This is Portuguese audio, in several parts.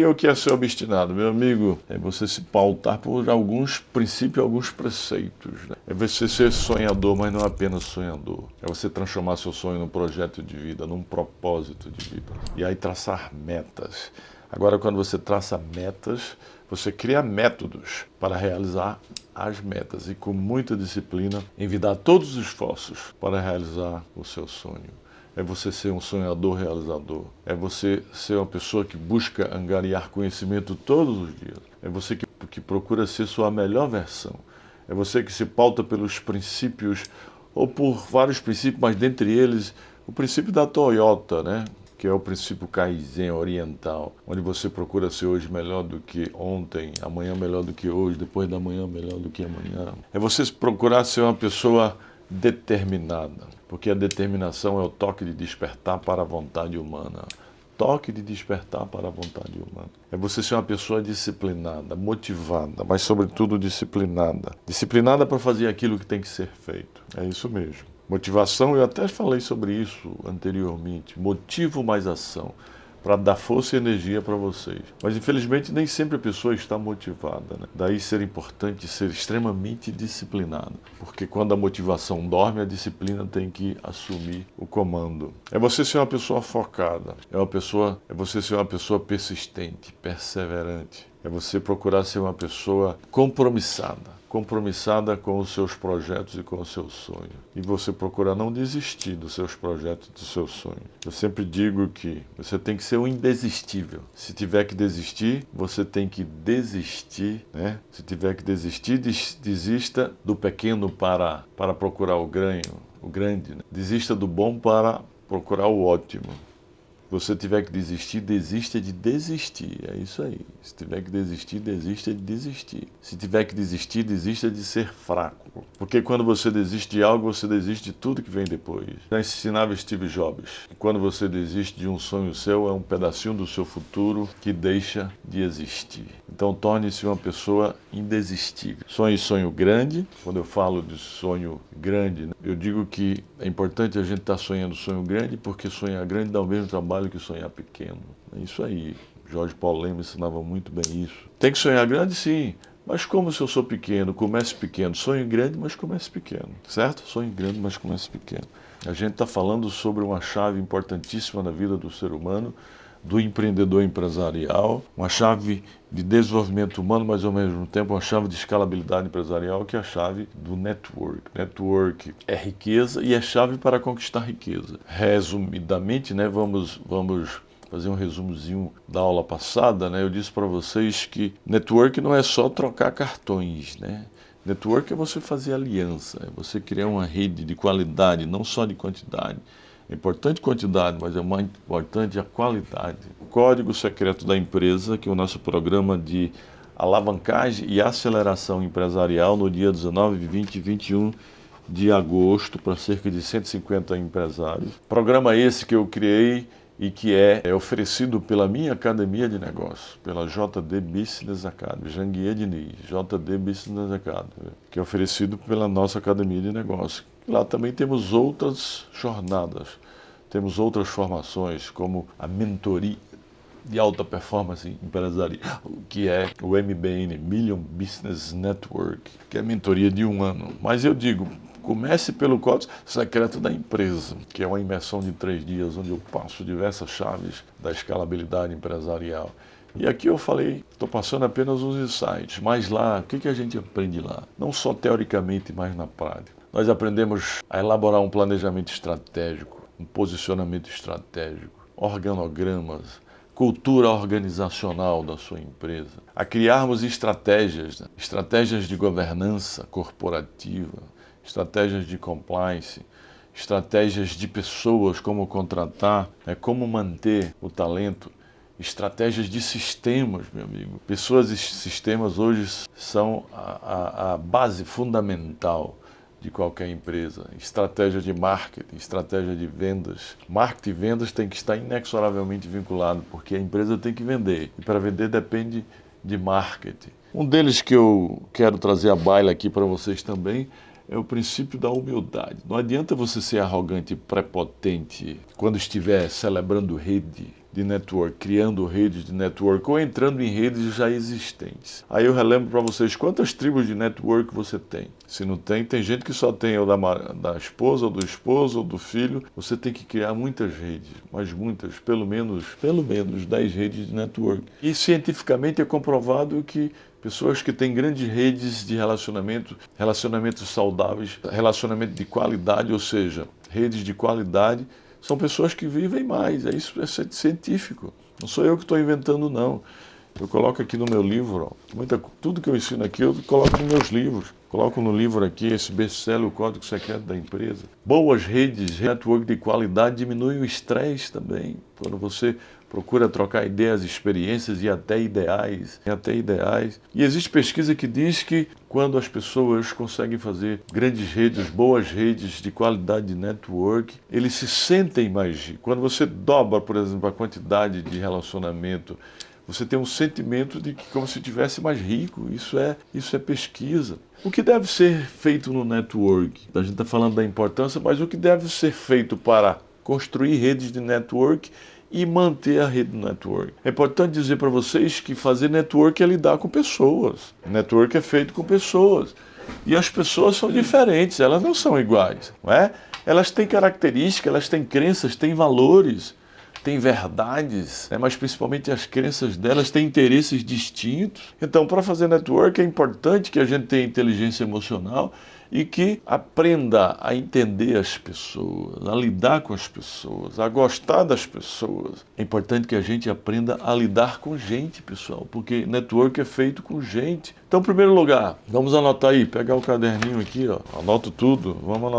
E o que é ser obstinado, meu amigo? É você se pautar por alguns princípios, alguns preceitos, né? É você ser sonhador, mas não apenas sonhador. É você transformar seu sonho num projeto de vida, num propósito de vida. E aí traçar metas. Agora, quando você traça metas, você cria métodos para realizar as metas e com muita disciplina, envidar todos os esforços para realizar o seu sonho. É você ser um sonhador realizador. É você ser uma pessoa que busca angariar conhecimento todos os dias. É você que procura ser sua melhor versão. É você que se pauta pelos princípios, ou por vários princípios, mas dentre eles, o princípio da Toyota, né? Que é o princípio Kaizen oriental, onde você procura ser hoje melhor do que ontem, amanhã melhor do que hoje, depois da manhã melhor do que amanhã. É você procurar ser uma pessoa determinada, porque a determinação é o toque de despertar para a vontade humana. Toque de despertar para a vontade humana. É você ser uma pessoa disciplinada, motivada, mas sobretudo disciplinada. Disciplinada para fazer aquilo que tem que ser feito. É isso mesmo. Motivação, eu até falei sobre isso anteriormente. Motivo mais ação, para dar força e energia para vocês. Mas infelizmente nem sempre a pessoa está motivada, né? Daí ser importante ser extremamente disciplinado, porque quando a motivação dorme, a disciplina tem que assumir o comando. É você ser uma pessoa focada, é você ser uma pessoa persistente, perseverante. É você procurar ser uma pessoa compromissada com os seus projetos e com o seu sonho. E você procurar não desistir dos seus projetos e dos seus sonhos. Eu sempre digo que você tem que ser um indesistível. Se tiver que desistir, você tem que desistir, né? Se tiver que desistir, desista do pequeno para procurar o grande, né? Desista do bom para procurar o ótimo. Se você tiver que desistir, desista de desistir. É isso aí. Se tiver que desistir, desista de desistir. Se tiver que desistir, desista de ser fraco. Porque quando você desiste de algo, você desiste de tudo que vem depois. Já ensinava Steve Jobs que quando você desiste de um sonho seu, é um pedacinho do seu futuro que deixa de existir. Então torne-se uma pessoa indesistível. Sonho grande. Quando eu falo de sonho grande, né, eu digo que é importante a gente estar sonhando sonho grande, porque sonhar grande dá o mesmo trabalho que sonhar pequeno. É isso aí. Jorge Paulo Lemos ensinava muito bem isso. Tem que sonhar grande, sim. Mas como se eu sou pequeno, comece pequeno. Sonho grande, mas comece pequeno. Certo? Sonho grande, mas comece pequeno. A gente está falando sobre uma chave importantíssima na vida do ser humano, do empreendedor empresarial, uma chave de desenvolvimento humano, mas ao mesmo tempo uma chave de escalabilidade empresarial, que é a chave do network. Network é riqueza e é chave para conquistar riqueza. Resumidamente, né, vamos fazer um resumozinho da aula passada, né? Eu disse para vocês que network não é só trocar cartões, né? Network é você fazer aliança, é você criar uma rede de qualidade, não só de quantidade. É importante quantidade, mas é mais importante a qualidade. O código secreto da empresa, que é o nosso programa de alavancagem e aceleração empresarial no dia 19, 20 e 21 de agosto, para cerca de 150 empresários. Programa esse que eu criei e que é oferecido pela minha academia de negócios, pela JD Business Academy, Janguier Diniz, JD Business Academy, que é oferecido pela nossa academia de negócios. Lá também temos outras jornadas, temos outras formações, como a mentoria de alta performance empresarial, que é o MBN, Million Business Network, que é a mentoria de 1 ano. Mas eu digo, comece pelo código secreto da empresa, que é uma imersão de 3 dias, onde eu passo diversas chaves da escalabilidade empresarial. E aqui eu falei, estou passando apenas uns insights, mas lá, o que a gente aprende lá? Não só teoricamente, mas na prática. Nós aprendemos a elaborar um planejamento estratégico, um posicionamento estratégico, organogramas, cultura organizacional da sua empresa, a criarmos estratégias, né? Estratégias de governança corporativa, estratégias de compliance, estratégias de pessoas, como contratar, né? Como manter o talento, estratégias de sistemas, meu amigo. Pessoas e sistemas hoje são a base fundamental de qualquer empresa. Estratégia de marketing, estratégia de vendas. Marketing e vendas tem que estar inexoravelmente vinculado, porque a empresa tem que vender. E para vender depende de marketing. Um deles que eu quero trazer à baila aqui para vocês também é o princípio da humildade. Não adianta você ser arrogante e prepotente quando estiver celebrando rede, de network, criando redes de network ou entrando em redes já existentes. Aí eu relembro para vocês quantas tribos de network você tem. Se não tem, tem gente que só tem ou da esposa, ou do esposo, ou do filho. Você tem que criar muitas redes, mas muitas, pelo menos 10 redes de network. E cientificamente é comprovado que pessoas que têm grandes redes de relacionamentos saudáveis, relacionamento de qualidade, ou seja, redes de qualidade, são pessoas que vivem mais. Isso é científico. Não sou eu que estou inventando, não. Eu coloco aqui no meu livro, ó, tudo que eu ensino aqui eu coloco nos meus livros. Coloco no livro aqui esse best-seller, o Código Secreto da Empresa. Boas redes, network de qualidade diminui o estresse também. Quando você procura trocar ideias, experiências e até ideais. E existe pesquisa que diz que quando as pessoas conseguem fazer grandes redes, boas redes de qualidade de network, eles se sentem mais ricos. Quando você dobra, por exemplo, a quantidade de relacionamento, você tem um sentimento de que como se estivesse mais rico. Isso é pesquisa. O que deve ser feito no network? A gente está falando da importância, mas o que deve ser feito para construir redes de network e manter a rede do network? É importante dizer para vocês que fazer network é lidar com pessoas. Network é feito com pessoas. E as pessoas são diferentes, elas não são iguais, não é? Elas têm características, elas têm crenças, têm valores, têm verdades, mas principalmente as crenças delas têm interesses distintos. Então, para fazer network é importante que a gente tenha inteligência emocional e que aprenda a entender as pessoas, a lidar com as pessoas, a gostar das pessoas. É importante que a gente aprenda a lidar com gente, pessoal, porque network é feito com gente. Então, em primeiro lugar, vamos anotar aí, pegar o caderninho aqui, ó, anoto tudo, vamos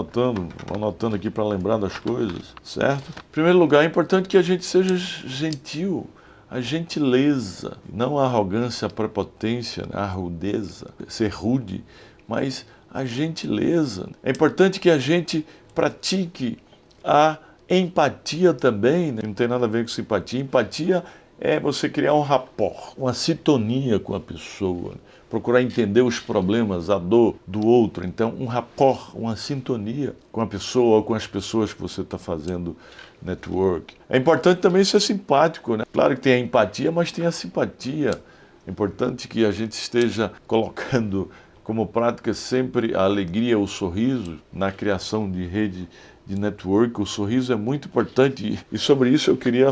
anotando aqui para lembrar das coisas, certo? Em primeiro lugar, é importante que a gente seja gentil. A gentileza, não a arrogância, a prepotência, a rudeza, ser rude, mas a gentileza. É importante que a gente pratique a empatia também, né? Não tem nada a ver com simpatia. Empatia é você criar um rapport, uma sintonia com a pessoa, procurar entender os problemas, a dor do outro. Então, um rapport, uma sintonia com a pessoa ou com as pessoas que você está fazendo network. É importante também ser simpático, né? Claro que tem a empatia, mas tem a simpatia. É importante que a gente esteja colocando como prática sempre a alegria, o sorriso na criação de rede de network. O sorriso é muito importante e sobre isso eu queria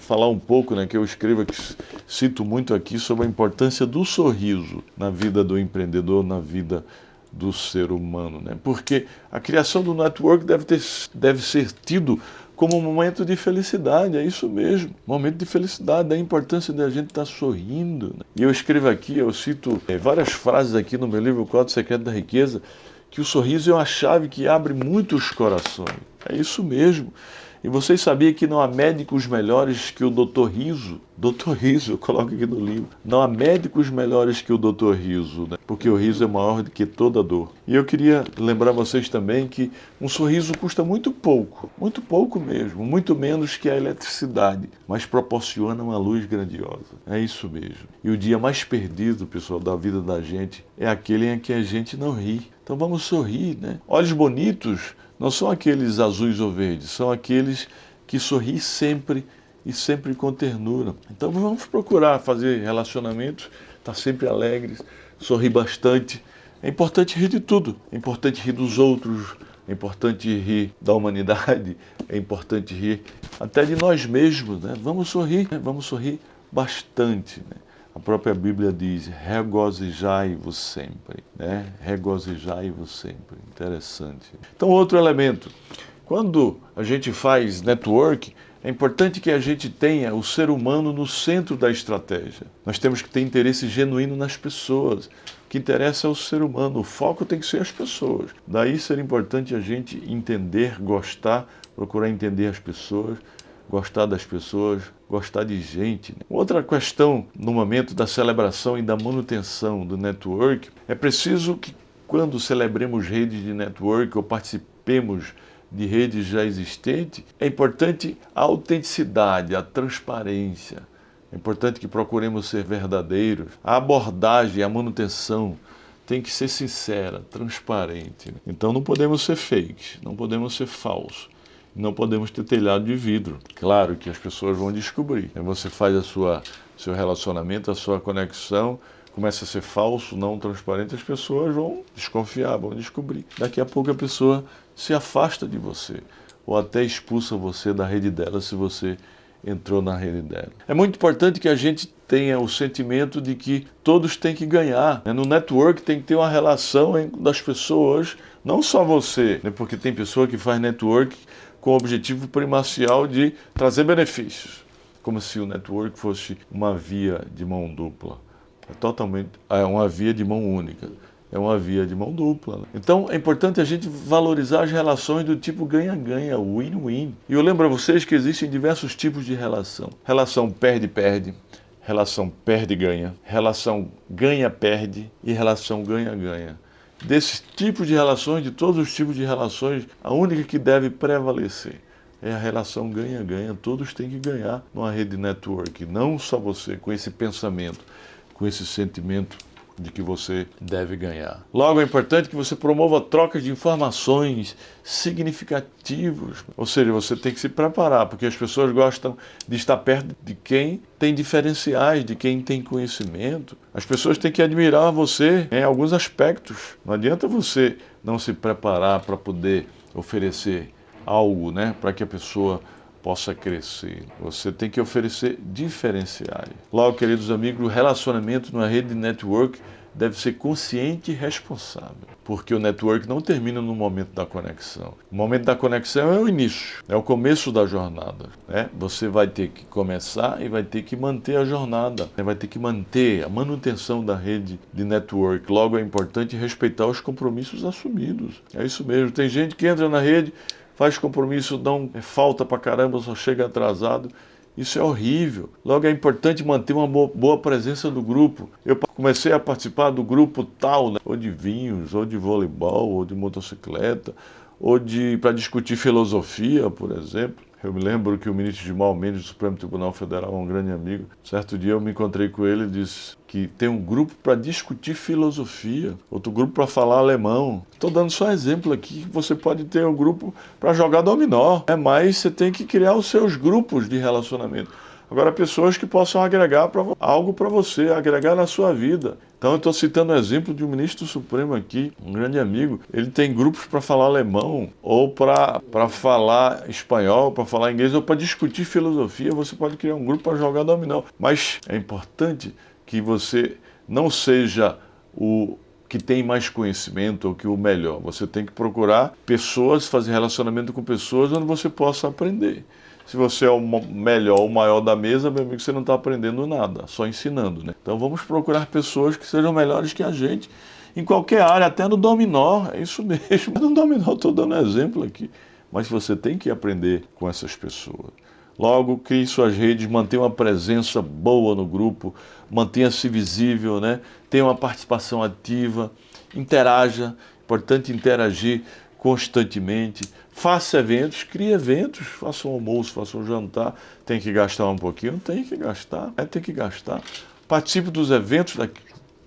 falar um pouco, né, que eu escrevo, que cito muito aqui sobre a importância do sorriso na vida do empreendedor, na vida do ser humano, né? Porque a criação do network deve ser tido como um momento de felicidade, é isso mesmo, momento de felicidade, da importância da gente estar sorrindo, né? E eu escrevo aqui, eu cito várias frases aqui no meu livro, O Código Secreto da Riqueza, que o sorriso é uma chave que abre muitos corações, é isso mesmo. E vocês sabiam que não há médicos melhores que o Dr. Riso? Dr. Riso, eu coloco aqui no livro. Não há médicos melhores que o Dr. Riso, né? Porque o riso é maior do que toda dor. E eu queria lembrar vocês também que um sorriso custa muito pouco mesmo, muito menos que a eletricidade, mas proporciona uma luz grandiosa. É isso mesmo. E o dia mais perdido, pessoal, da vida da gente é aquele em que a gente não ri. Então vamos sorrir, né? Olhos bonitos não são aqueles azuis ou verdes, são aqueles que sorriem sempre e sempre com ternura. Então vamos procurar fazer relacionamentos, estar sempre alegres, sorrir bastante. É importante rir de tudo, é importante rir dos outros, é importante rir da humanidade, é importante rir até de nós mesmos, né? Vamos sorrir bastante, né? A própria Bíblia diz, regozijai-vos sempre, né? Regozijai-vos sempre. Interessante. Então, outro elemento. Quando a gente faz network, é importante que a gente tenha o ser humano no centro da estratégia. Nós temos que ter interesse genuíno nas pessoas. O que interessa é o ser humano. O foco tem que ser as pessoas. Daí ser importante a gente entender, gostar, procurar entender as pessoas, gostar das pessoas, gostar de gente, né? Outra questão no momento da celebração e da manutenção do network, é preciso que quando celebremos redes de network ou participemos de redes já existentes, é importante a autenticidade, a transparência. É importante que procuremos ser verdadeiros. A abordagem, a manutenção tem que ser sincera, transparente. Então não podemos ser fakes, não podemos ser falsos. não podemos ter telhado de vidro. Claro que as pessoas vão descobrir. Aí você faz seu relacionamento, a sua conexão, começa a ser falso, não transparente, as pessoas vão desconfiar, vão descobrir. Daqui a pouco a pessoa se afasta de você, ou até expulsa você da rede dela se você entrou na rede dela. É muito importante que a gente tenha o sentimento de que todos têm que ganhar. No network tem que ter uma relação das pessoas, não só você, porque tem pessoa que faz network com o objetivo primacial de trazer benefícios, como se o network fosse uma via de mão dupla. É uma via de mão única. É uma via de mão dupla. Então é importante a gente valorizar as relações do tipo ganha-ganha, win-win. E eu lembro a vocês que existem diversos tipos de relação. Relação perde-perde, relação perde-ganha, relação ganha-perde e relação ganha-ganha. Desses tipos de relações, de todos os tipos de relações, a única que deve prevalecer é a relação ganha-ganha. Todos têm que ganhar numa rede network, não só você, com esse pensamento, com esse sentimento de que você deve ganhar. Logo, é importante que você promova trocas de informações significativas. Ou seja, você tem que se preparar, porque as pessoas gostam de estar perto de quem tem diferenciais, de quem tem conhecimento. As pessoas têm que admirar você em alguns aspectos. Não adianta você não se preparar para poder oferecer algo, para que a pessoa possa crescer. Você tem que oferecer diferenciais. Logo, queridos amigos, o relacionamento numa rede de network deve ser consciente e responsável, porque o network não termina no momento da conexão. O momento da conexão é o início, é o começo da jornada. Você vai ter que começar e vai ter que manter a jornada, vai ter que manter a manutenção da rede de network. Logo, é importante respeitar os compromissos assumidos. É isso mesmo. Tem gente que entra na rede, faz compromisso, falta pra caramba, só chega atrasado. Isso é horrível. Logo, é importante manter uma boa presença do grupo. Eu comecei a participar do grupo tal, ou de vinhos, ou de voleibol, ou de motocicleta, ou para discutir filosofia, por exemplo. Eu me lembro que o ministro Gilmar Mendes do Supremo Tribunal Federal, um grande amigo, certo dia eu me encontrei com ele e disse que tem um grupo para discutir filosofia, outro grupo para falar alemão. Estou dando só exemplo aqui, você pode ter um grupo para jogar dominó, mas você tem que criar os seus grupos de relacionamento. Agora, pessoas que possam agregar algo para você, agregar na sua vida. Então, eu estou citando o exemplo de um ministro do Supremo aqui, um grande amigo. Ele tem grupos para falar alemão, ou para falar espanhol, para falar inglês, ou para discutir filosofia. Você pode criar um grupo para jogar dominó. Mas é importante que você não seja o que tem mais conhecimento ou que o melhor. Você tem que procurar pessoas, fazer relacionamento com pessoas onde você possa aprender. Se você é o melhor, o maior da mesa, meu amigo, você não está aprendendo nada, só ensinando, Então vamos procurar pessoas que sejam melhores que a gente, em qualquer área, até no dominó, é isso mesmo. No dominó, estou dando exemplo aqui. Mas você tem que aprender com essas pessoas. Logo, crie suas redes, mantenha uma presença boa no grupo, mantenha-se visível, Tenha uma participação ativa, interaja, importante interagir constantemente, faça eventos, crie eventos, faça um almoço, faça um jantar, tem que gastar um pouquinho, tem que gastar, tem que gastar. Participe dos eventos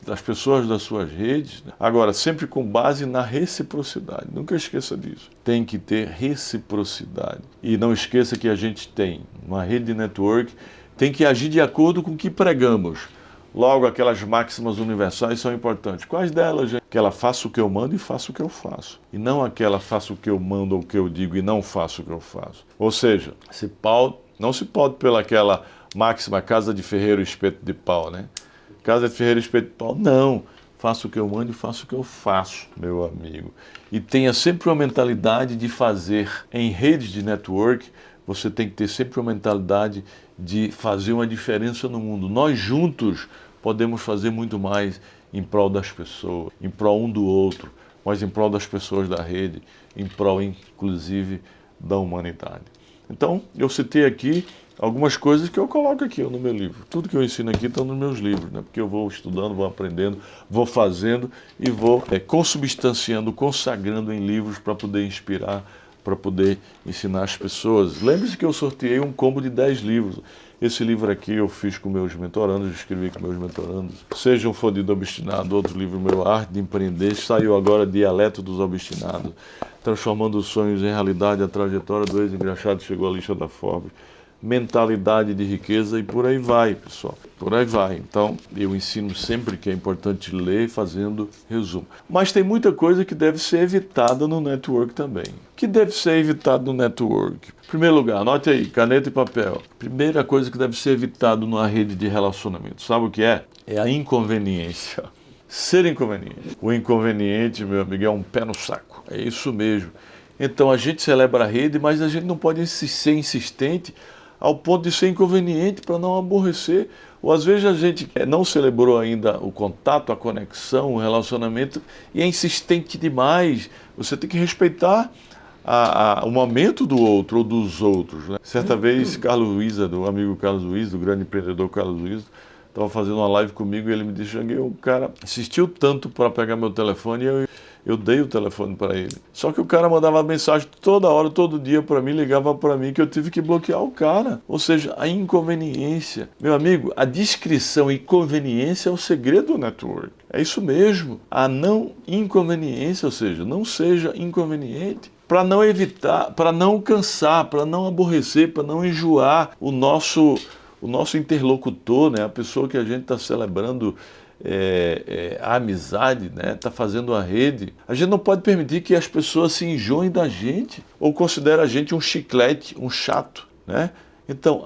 das pessoas das suas redes, Agora, sempre com base na reciprocidade, nunca esqueça disso. Tem que ter reciprocidade. E não esqueça que a gente tem uma rede de network, tem que agir de acordo com o que pregamos. Logo, aquelas máximas universais são importantes. Quais delas, gente? Aquela faça o que eu mando e faça o que eu faço. E não aquela faça o que eu mando ou o que eu digo e não faço o que eu faço. Ou seja, não se pode pelaquela máxima casa de ferreiro espeto de pau, Casa de ferreiro espeto de pau, não. Faça o que eu mando e faça o que eu faço, meu amigo. E tenha sempre uma mentalidade de fazer em redes de network. Você tem que ter sempre uma mentalidade de fazer uma diferença no mundo. Nós juntos podemos fazer muito mais em prol das pessoas, em prol um do outro, mas em prol das pessoas da rede, em prol, inclusive, da humanidade. Então, eu citei aqui algumas coisas que eu coloco aqui no meu livro. Tudo que eu ensino aqui está nos meus livros, porque eu vou estudando, vou aprendendo, vou fazendo e vou consubstanciando, consagrando em livros para poder inspirar para poder ensinar as pessoas. Lembre-se que eu sorteei um combo de 10 livros. Esse livro aqui eu fiz com meus mentorandos, escrevi com meus mentorandos. Seja um Fodido Obstinado, outro livro meu, Arte de Empreender, saiu agora Dialeto dos Obstinados, Transformando os Sonhos em Realidade, a trajetória do ex-engraxado chegou à lista da Forbes. Mentalidade de riqueza e por aí vai, pessoal. Por aí vai. Então, eu ensino sempre que é importante ler fazendo resumo. Mas tem muita coisa que deve ser evitada no network também. O que deve ser evitado no network? Em primeiro lugar, anote aí, caneta e papel. Primeira coisa que deve ser evitado numa rede de relacionamento. Sabe o que é? É a inconveniência. Ser inconveniente. O inconveniente, meu amigo, é um pé no saco. É isso mesmo. Então, a gente celebra a rede, mas a gente não pode ser insistente ao ponto de ser inconveniente para não aborrecer. Ou às vezes a gente não celebrou ainda o contato, a conexão, o relacionamento e é insistente demais. Você tem que respeitar o momento do outro ou dos outros, né? Certa vez, Carlos Luiza, do amigo Carlos Luiza, do grande empreendedor Carlos Luiza, estava fazendo uma live comigo e ele me disse: Janguei, o cara insistiu tanto para pegar meu telefone e eu dei o telefone para ele. Só que o cara mandava mensagem toda hora, todo dia para mim, ligava para mim, que eu tive que bloquear o cara. Ou seja, a inconveniência. Meu amigo, a discrição e conveniência é o segredo do network. É isso mesmo. A não inconveniência, ou seja, não seja inconveniente. Para não evitar, para não cansar, para não aborrecer, para não enjoar o nosso interlocutor, né? A pessoa que a gente está celebrando a amizade, né? Está fazendo a rede. A gente não pode permitir que as pessoas se enjoem da gente ou considerem a gente um chiclete, um chato, né? Então,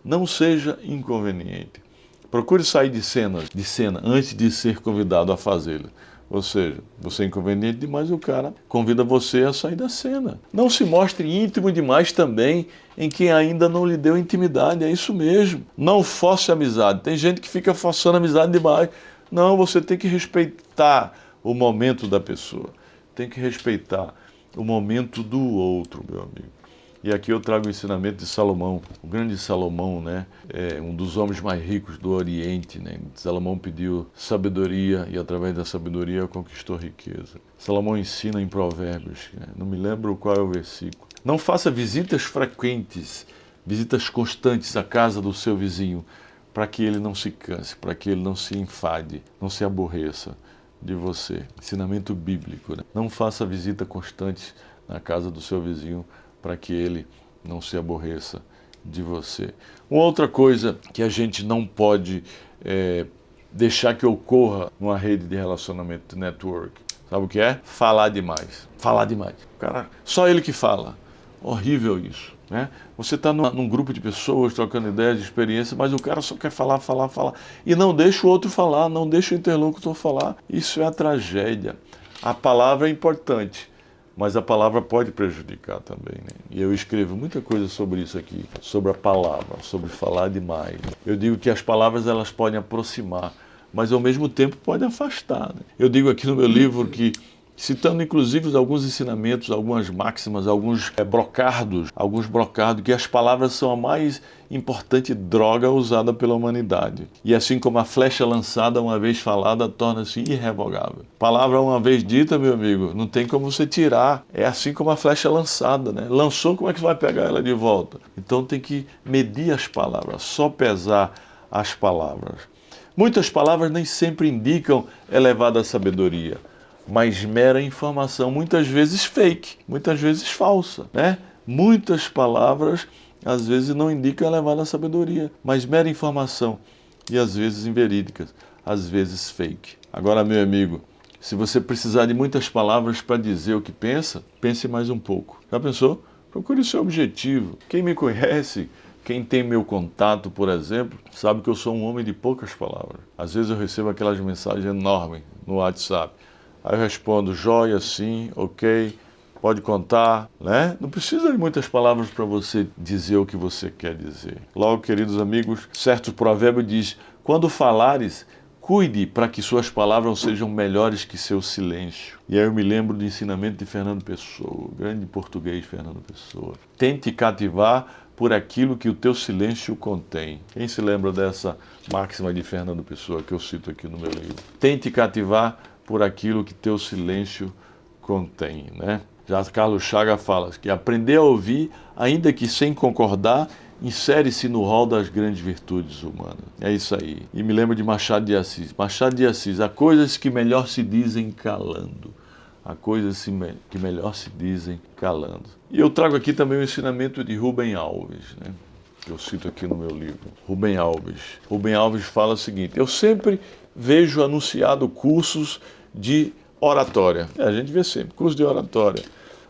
não seja inconveniente. Procure sair de cena antes de ser convidado a fazê-lo. Ou seja, você é inconveniente demais, o cara convida você a sair da cena. Não se mostre íntimo demais também em quem ainda não lhe deu intimidade, é isso mesmo. Não force a amizade. Tem gente que fica forçando a amizade demais. Não, você tem que respeitar o momento da pessoa. Tem que respeitar o momento do outro, meu amigo. E aqui eu trago o ensinamento de Salomão, o grande Salomão, né? Um dos homens mais ricos do Oriente, né? Salomão pediu sabedoria e através da sabedoria conquistou riqueza. Salomão ensina em Provérbios, né? Não me lembro qual é o versículo. Não faça visitas frequentes, visitas constantes à casa do seu vizinho, para que ele não se canse, para que ele não se enfade, não se aborreça de você. Ensinamento bíblico, né? Não faça visita constante na casa do seu vizinho, para que ele não se aborreça de você. Uma outra coisa que a gente não pode deixar que ocorra numa rede de relacionamento, de network, sabe o que é? Falar demais. Falar demais. O cara, só ele que fala. Horrível isso, né? Você está num grupo de pessoas trocando ideias, de experiência, mas o cara só quer falar. E não deixa o outro falar, não deixa o interlocutor falar. Isso é a tragédia. A palavra é importante, mas a palavra pode prejudicar também, né? E eu escrevo muita coisa sobre isso aqui, sobre a palavra, sobre falar demais. Eu digo que as palavras elas podem aproximar, mas ao mesmo tempo podem afastar, né? Eu digo aqui no meu livro que, citando inclusive alguns ensinamentos, algumas máximas, alguns brocardos, que as palavras são a mais importante droga usada pela humanidade. E assim como a flecha lançada uma vez falada torna-se irrevogável. Palavra uma vez dita, meu amigo, não tem como você tirar. É assim como a flecha lançada, né? Lançou, como é que você vai pegar ela de volta? Então tem que medir as palavras, só pesar as palavras. Muitas palavras nem sempre indicam elevada sabedoria, mas mera informação, muitas vezes fake, muitas vezes falsa, né? Muitas palavras, às vezes, não indicam elevada sabedoria, mas mera informação, e às vezes inverídicas, às vezes fake. Agora, meu amigo, se você precisar de muitas palavras para dizer o que pensa, pense mais um pouco. Já pensou? Procure o seu objetivo. Quem me conhece, quem tem meu contato, por exemplo, sabe que eu sou um homem de poucas palavras. Às vezes eu recebo aquelas mensagens enormes no WhatsApp. Aí eu respondo, joia, sim, ok, pode contar, né? Não precisa de muitas palavras para você dizer o que você quer dizer. Logo, queridos amigos, certo provérbio diz, quando falares, cuide para que suas palavras sejam melhores que seu silêncio. E aí eu me lembro do ensinamento de Fernando Pessoa, o grande português Fernando Pessoa. Tente cativar por aquilo que o teu silêncio contém. Quem se lembra dessa máxima de Fernando Pessoa que eu cito aqui no meu livro? Tente cativar por aquilo que teu silêncio contém, né? Já Carlos Chagas fala que aprender a ouvir, ainda que sem concordar, insere-se no rol das grandes virtudes humanas. É isso aí. E me lembro de Machado de Assis. Machado de Assis, há coisas que melhor se dizem calando. Há coisas que melhor se dizem calando. E eu trago aqui também o ensinamento de Rubem Alves, né? Que eu cito aqui no meu livro. Rubem Alves. Rubem Alves fala o seguinte: eu sempre vejo anunciado cursos de oratória. A gente vê sempre curso de oratória.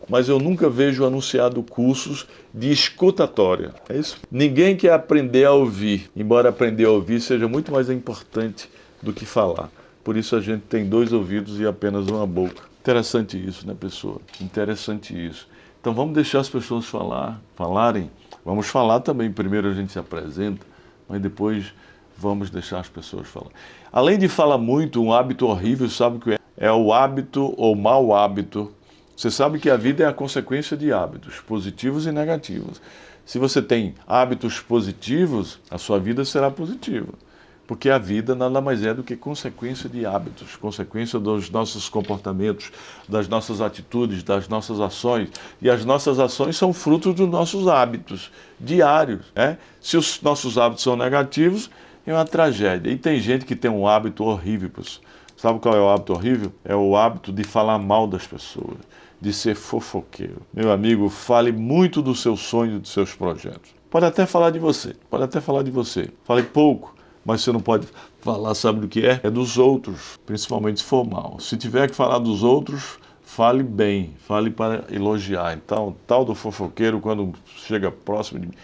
Mas eu nunca vejo anunciado cursos de escutatória. É isso? Ninguém quer aprender a ouvir, embora aprender a ouvir seja muito mais importante do que falar. Por isso a gente tem 2 ouvidos e apenas uma boca. Interessante isso, né, pessoa? Interessante isso. Então vamos deixar as pessoas falarem. Vamos falar também. Primeiro a gente se apresenta, mas depois vamos deixar as pessoas falar. Além de falar muito, um hábito horrível, sabe o que é? É o hábito ou mau hábito. Você sabe que a vida é a consequência de hábitos, positivos e negativos. Se você tem hábitos positivos, a sua vida será positiva. Porque a vida nada mais é do que consequência de hábitos, consequência dos nossos comportamentos, das nossas atitudes, das nossas ações. E as nossas ações são frutos dos nossos hábitos diários, né? Se os nossos hábitos são negativos, é uma tragédia. E tem gente que tem um hábito horrível, pessoal. Sabe qual é o hábito horrível? É o hábito de falar mal das pessoas, de ser fofoqueiro. Meu amigo, fale muito do seu sonho, dos seus projetos. Pode até falar de você, Fale pouco, mas você não pode falar, sabe do que é? É dos outros, principalmente se for mal. Se tiver que falar dos outros, fale bem, fale para elogiar. Então, tal do fofoqueiro, quando chega próximo de mim,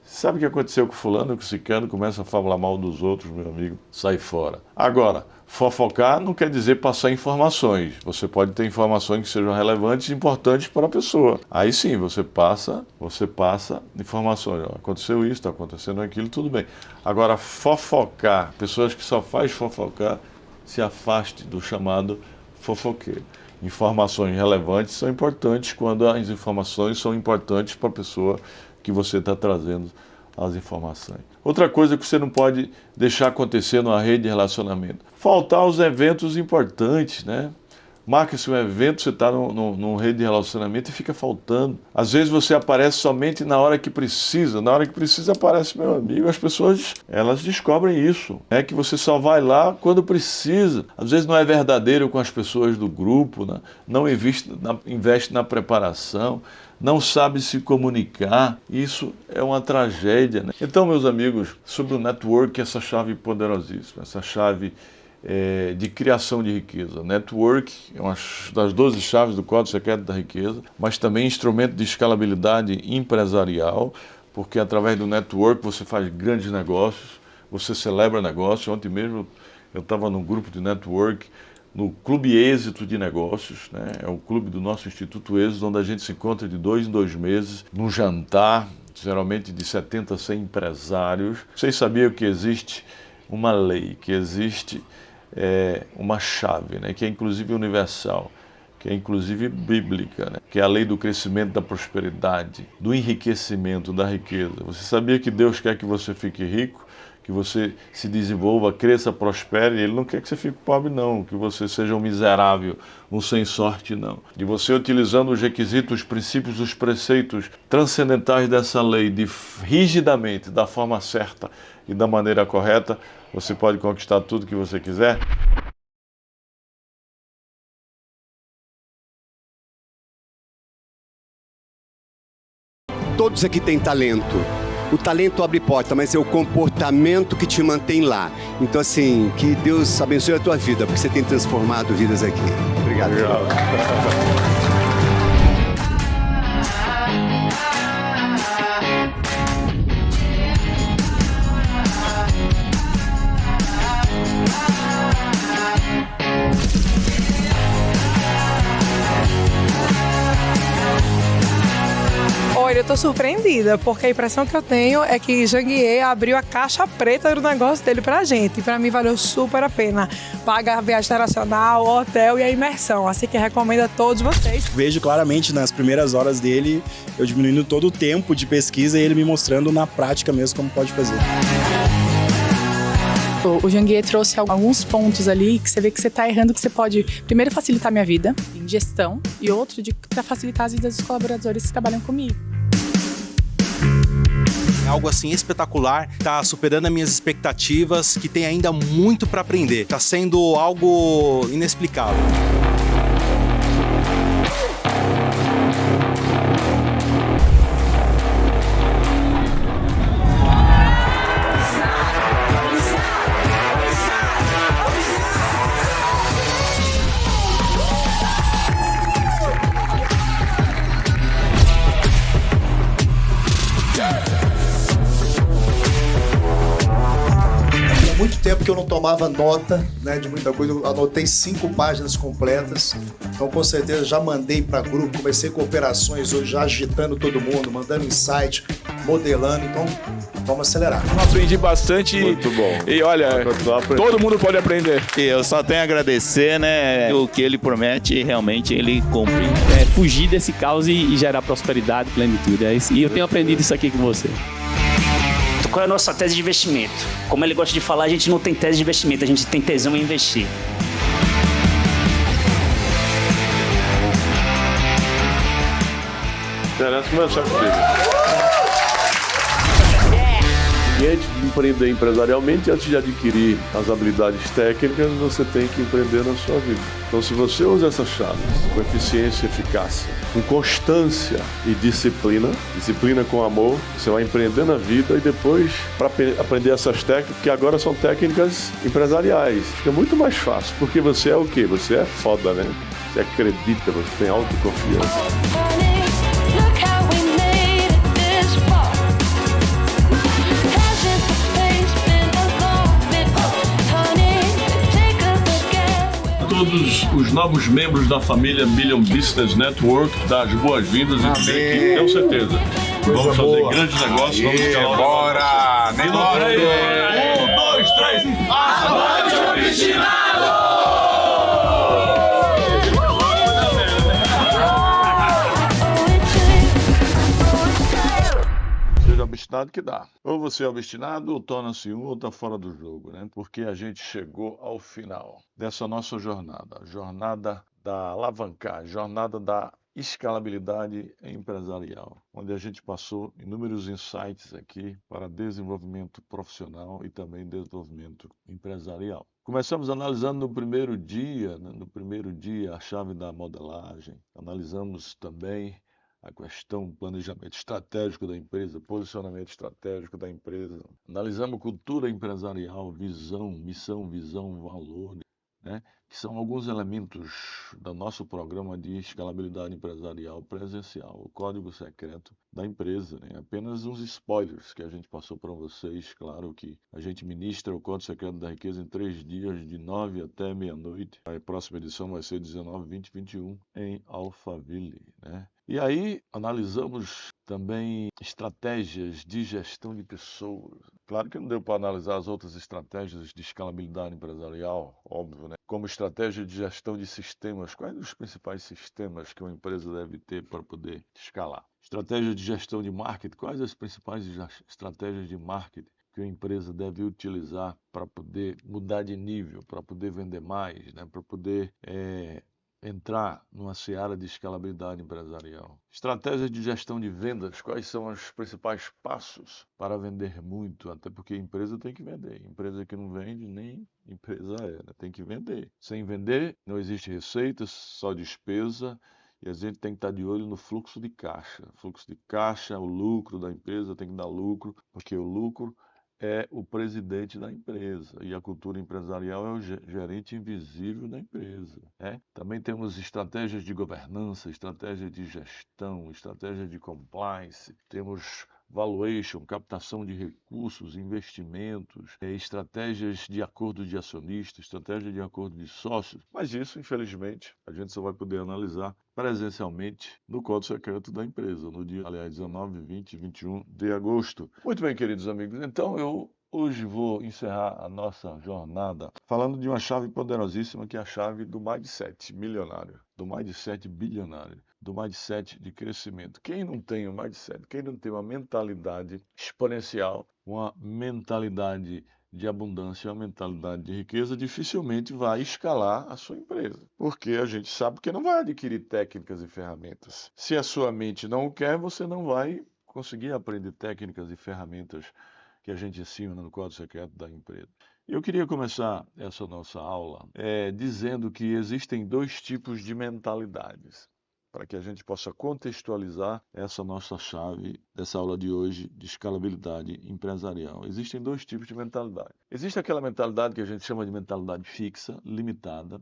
sabe o que aconteceu com fulano, que ciclano começa a falar mal dos outros, meu amigo? Sai fora. Agora, fofocar não quer dizer passar informações. Você pode ter informações que sejam relevantes e importantes para a pessoa. Aí sim, você passa informações. Ó, aconteceu isso, está acontecendo aquilo, tudo bem. Agora, fofocar, pessoas que só fazem fofocar, se afaste do chamado fofoqueiro. Informações relevantes são importantes quando as informações são importantes para a pessoa que você está trazendo as informações. Outra coisa que você não pode deixar acontecer numa rede de relacionamento: faltar aos eventos importantes, né? Marca-se um evento, você está numa rede de relacionamento e fica faltando. Às vezes você aparece somente na hora que precisa. Na hora que precisa aparece, meu amigo. As pessoas, elas descobrem isso. É que você só vai lá quando precisa. Às vezes não é verdadeiro com as pessoas do grupo, né? Não investe na preparação, não sabe se comunicar. Isso é uma tragédia, né? Então, meus amigos, sobre o network, essa chave poderosíssima, essa chave de criação de riqueza. Network é uma das 12 chaves do Código Secreto da Riqueza, mas também instrumento de escalabilidade empresarial, porque através do network você faz grandes negócios, você celebra negócios. Ontem mesmo eu estava num grupo de network, no Clube Êxito de Negócios, né? É o clube do nosso Instituto Êxito, onde a gente se encontra de 2 em 2 meses, num jantar, geralmente de 70 a 100 empresários. Vocês sabiam que existe uma lei, que existe uma chave, né? Que é inclusive universal, que é inclusive bíblica, né? Que é a lei do crescimento, da prosperidade, do enriquecimento, da riqueza. Você sabia que Deus quer que você fique rico, que você se desenvolva, cresça, prospere? Ele não quer que você fique pobre, não, que você seja um miserável, um sem sorte, não. De você utilizando os requisitos, os princípios, os preceitos transcendentais dessa lei, rigidamente, da forma certa e da maneira correta, você pode conquistar tudo que você quiser. Todos aqui têm talento. O talento abre porta, mas é o comportamento que te mantém lá. Então, assim, que Deus abençoe a tua vida, porque você tem transformado vidas aqui. Obrigado. Olha, eu tô surpreendida, porque a impressão que eu tenho é que Janguier abriu a caixa preta do negócio dele pra gente. E pra mim valeu super a pena. Paga a viagem internacional, o hotel e a imersão. Assim que recomendo a todos vocês. Vejo claramente nas primeiras horas dele, eu diminuindo todo o tempo de pesquisa e ele me mostrando na prática mesmo como pode fazer. O Janguier trouxe alguns pontos ali que você vê que você está errando, que você pode, primeiro, facilitar a minha vida em gestão e outro, para facilitar as vidas dos colaboradores que trabalham comigo. É algo assim espetacular, tá superando as minhas expectativas, que tem ainda muito para aprender. Tá sendo algo inexplicável. Muito tempo que eu não tomava nota, né, de muita coisa, eu anotei 5 páginas completas, então com certeza já mandei para grupo, comecei com operações hoje, já agitando todo mundo, mandando insight, modelando, então vamos acelerar. Eu aprendi bastante. Muito bom. E olha, todo mundo pode aprender. E eu só tenho a agradecer, né? O que ele promete, realmente ele cumpre. Fugir desse caos e gerar prosperidade, plenitude. É isso. E eu tenho aprendido isso aqui com você. Qual é a nossa tese de investimento? Como ele gosta de falar, a gente não tem tese de investimento, a gente tem tesão em investir. Interessa começar comigo. E antes de empreender empresarialmente, antes de adquirir as habilidades técnicas, você tem que empreender na sua vida. Então, se você usa essas chaves com eficiência e eficácia, com constância e disciplina com amor, você vai empreender na vida e depois, para aprender essas técnicas, que agora são técnicas empresariais, fica muito mais fácil, porque você é o quê? Você é foda, né? Você acredita, você tem autoconfiança. Todos os novos membros da família Million Business Network, das boas-vindas e dizer que, tenho certeza, vamos fazer grandes negócios, vamos escalar. Bora! Negócio! 1, 2, 3, avante obstinado! Seja obstinado que dá. Ou você é obstinado, ou torna-se um, ou está fora do jogo, né? Porque a gente chegou ao final dessa nossa jornada. Jornada da alavancagem, jornada da escalabilidade empresarial, onde a gente passou inúmeros insights aqui para desenvolvimento profissional e também desenvolvimento empresarial. Começamos analisando no primeiro dia a chave da modelagem. Analisamos também a questão do planejamento estratégico da empresa, posicionamento estratégico da empresa. Analisamos cultura empresarial, visão, missão, visão, valores, né? Que são alguns elementos do nosso programa de escalabilidade empresarial presencial, o código secreto da empresa, né? Apenas uns spoilers que a gente passou para vocês. Claro que a gente ministra o código secreto da riqueza em 3 dias, de 9 até meia-noite. A próxima edição vai ser 19, 20, 21 em Alphaville, né? E aí analisamos também estratégias de gestão de pessoas. Claro que não deu para analisar as outras estratégias de escalabilidade empresarial, óbvio, né? Como estratégia de gestão de sistemas. Quais os principais sistemas que uma empresa deve ter para poder escalar? Estratégia de gestão de marketing. Quais as principais estratégias de marketing que uma empresa deve utilizar para poder mudar de nível, para poder vender mais, né? Para poder entrar numa seara de escalabilidade empresarial. Estratégia de gestão de vendas. Quais são os principais passos para vender muito? Até porque a empresa tem que vender. Empresa que não vende, nem empresa é, né? Tem que vender. Sem vender, não existe receita, só despesa. E a gente tem que estar de olho no fluxo de caixa. Fluxo de caixa, o lucro da empresa tem que dar lucro, porque o lucro é o presidente da empresa e a cultura empresarial é o gerente invisível da empresa, né? Também temos estratégias de governança, estratégia de gestão, estratégia de compliance, temos valuation, captação de recursos, investimentos, estratégias de acordo de acionistas, estratégia de acordo de sócios. Mas isso, infelizmente, a gente só vai poder analisar presencialmente no Código Secreto da empresa, no dia, aliás, 19, 20 e 21 de agosto. Muito bem, queridos amigos, então eu hoje vou encerrar a nossa jornada falando de uma chave poderosíssima, que é a chave do mindset milionário, do mindset bilionário, do mindset de crescimento. Quem não tem um mindset, quem não tem uma mentalidade exponencial, uma mentalidade de abundância, uma mentalidade de riqueza, dificilmente vai escalar a sua empresa. Porque a gente sabe que não vai adquirir técnicas e ferramentas. Se a sua mente não o quer, você não vai conseguir aprender técnicas e ferramentas que a gente ensina no quadro secreto da empresa. Eu queria começar essa nossa aula dizendo que existem 2 tipos de mentalidades, para que a gente possa contextualizar essa nossa chave dessa aula de hoje de escalabilidade empresarial. Existem 2 tipos de mentalidade. Existe aquela mentalidade que a gente chama de mentalidade fixa, limitada,